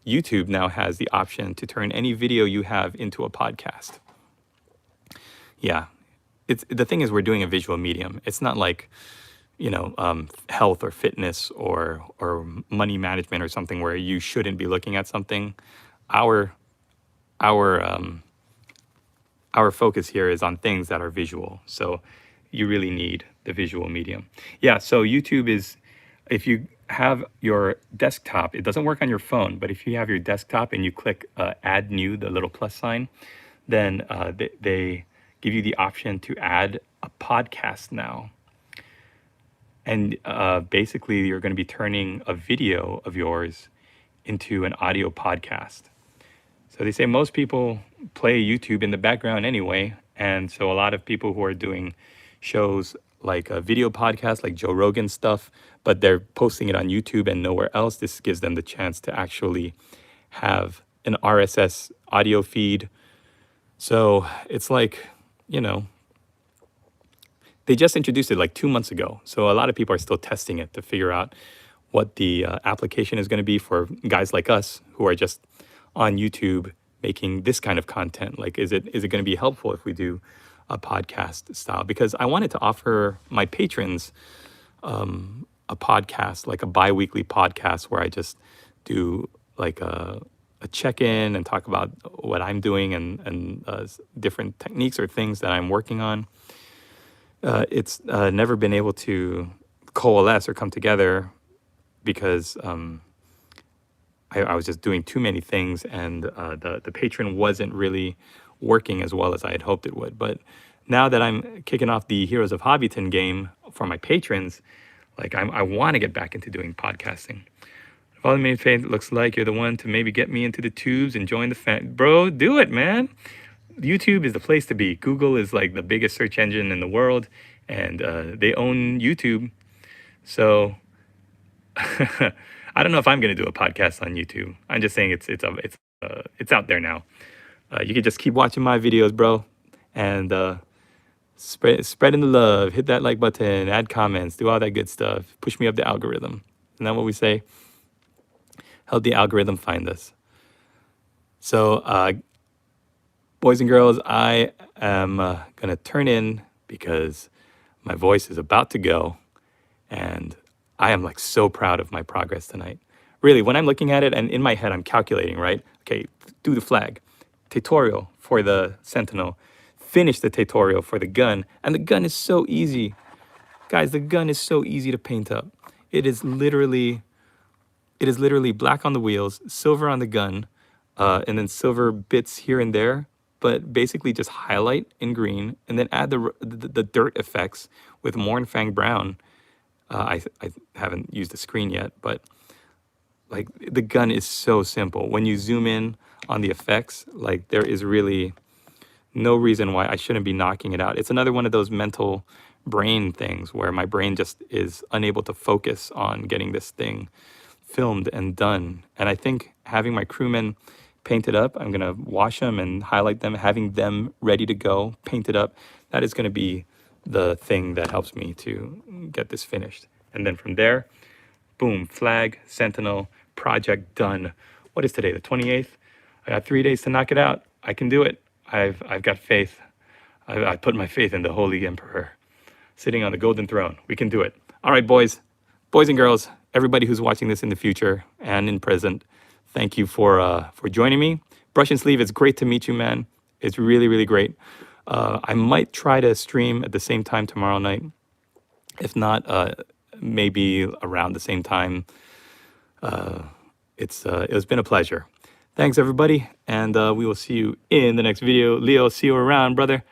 YouTube now has the option to turn any video you have into a podcast. Yeah. The thing is, we're doing a visual medium. It's not like, health or fitness or money management or something where you shouldn't be looking at something. our our um, our focus here is on things that are visual. So you really need the visual medium. Yeah, so YouTube is, if you have your desktop, it doesn't work on your phone, but if you have your desktop and you click add new, the little plus sign, then they give you the option to add a podcast now. And basically, you're going to be turning a video of yours into an audio podcast. So they say most people play YouTube in the background anyway. And so a lot of people who are doing shows like a video podcast, like Joe Rogan stuff, but they're posting it on YouTube and nowhere else. This gives them the chance to actually have an RSS audio feed. So it's like, you know, they just introduced it like 2 months ago. So a lot of people are still testing it to figure out what the application is going to be for guys like us who are just on YouTube making this kind of content. Like, is it going to be helpful if we do a podcast style? Because I wanted to offer my patrons a podcast, like a bi-weekly podcast where I just do like a check-in and talk about what I'm doing and different techniques or things that I'm working on. It's never been able to coalesce or come together because I was just doing too many things, and the patron wasn't really working as well as I had hoped it would. But now that I'm kicking off the Heroes of Hobbiton game for my patrons, like I want to get back into doing podcasting. Follow me, Faith. Looks like you're the one to maybe get me into the tubes and join the fan. Bro, do it, man. YouTube is the place to be. Google is like the biggest search engine in the world, and they own YouTube. So I don't know if I'm going to do a podcast on YouTube. I'm just saying it's out there now. You can just keep watching my videos, bro, and spreading the love. Hit that like button, add comments, do all that good stuff. Push me up the algorithm. Isn't that what we say? Help the algorithm find us. So, boys and girls, I am going to turn in because my voice is about to go, and I am like so proud of my progress tonight. Really, when I'm looking at it and in my head, I'm calculating, right? Okay, do the flag, tutorial for the Sentinel, finish the tutorial for the gun. And the gun is so easy. Guys, the gun is so easy to paint up. It is literally black on the wheels, silver on the gun, and then silver bits here and there, but basically just highlight in green and then add the dirt effects with Mornfang brown. I haven't used the screen yet, but like the gun is so simple. When you zoom in on the effects, like there is really no reason why I shouldn't be knocking it out. It's another one of those mental brain things where my brain just is unable to focus on getting this thing filmed and done. And I think having my crewmen painted up, I'm gonna wash them and highlight them, having them ready to go, painted up, that is gonna be the thing that helps me to get this finished. And then from there, boom, flag, Sentinel, project done. What is today, the 28th? I got 3 days to knock it out. I can do it. I've got faith. I put my faith in the Holy Emperor sitting on the golden throne. We can do it. All right, boys and girls, everybody who's watching this in the future and in present, thank you for joining me. Brush and Sleeve, it's great to meet you, man. It's really, really great. I might try to stream at the same time tomorrow night. If not, maybe around the same time. It's been a pleasure. Thanks, everybody, and we will see you in the next video. Leo, see you around, brother.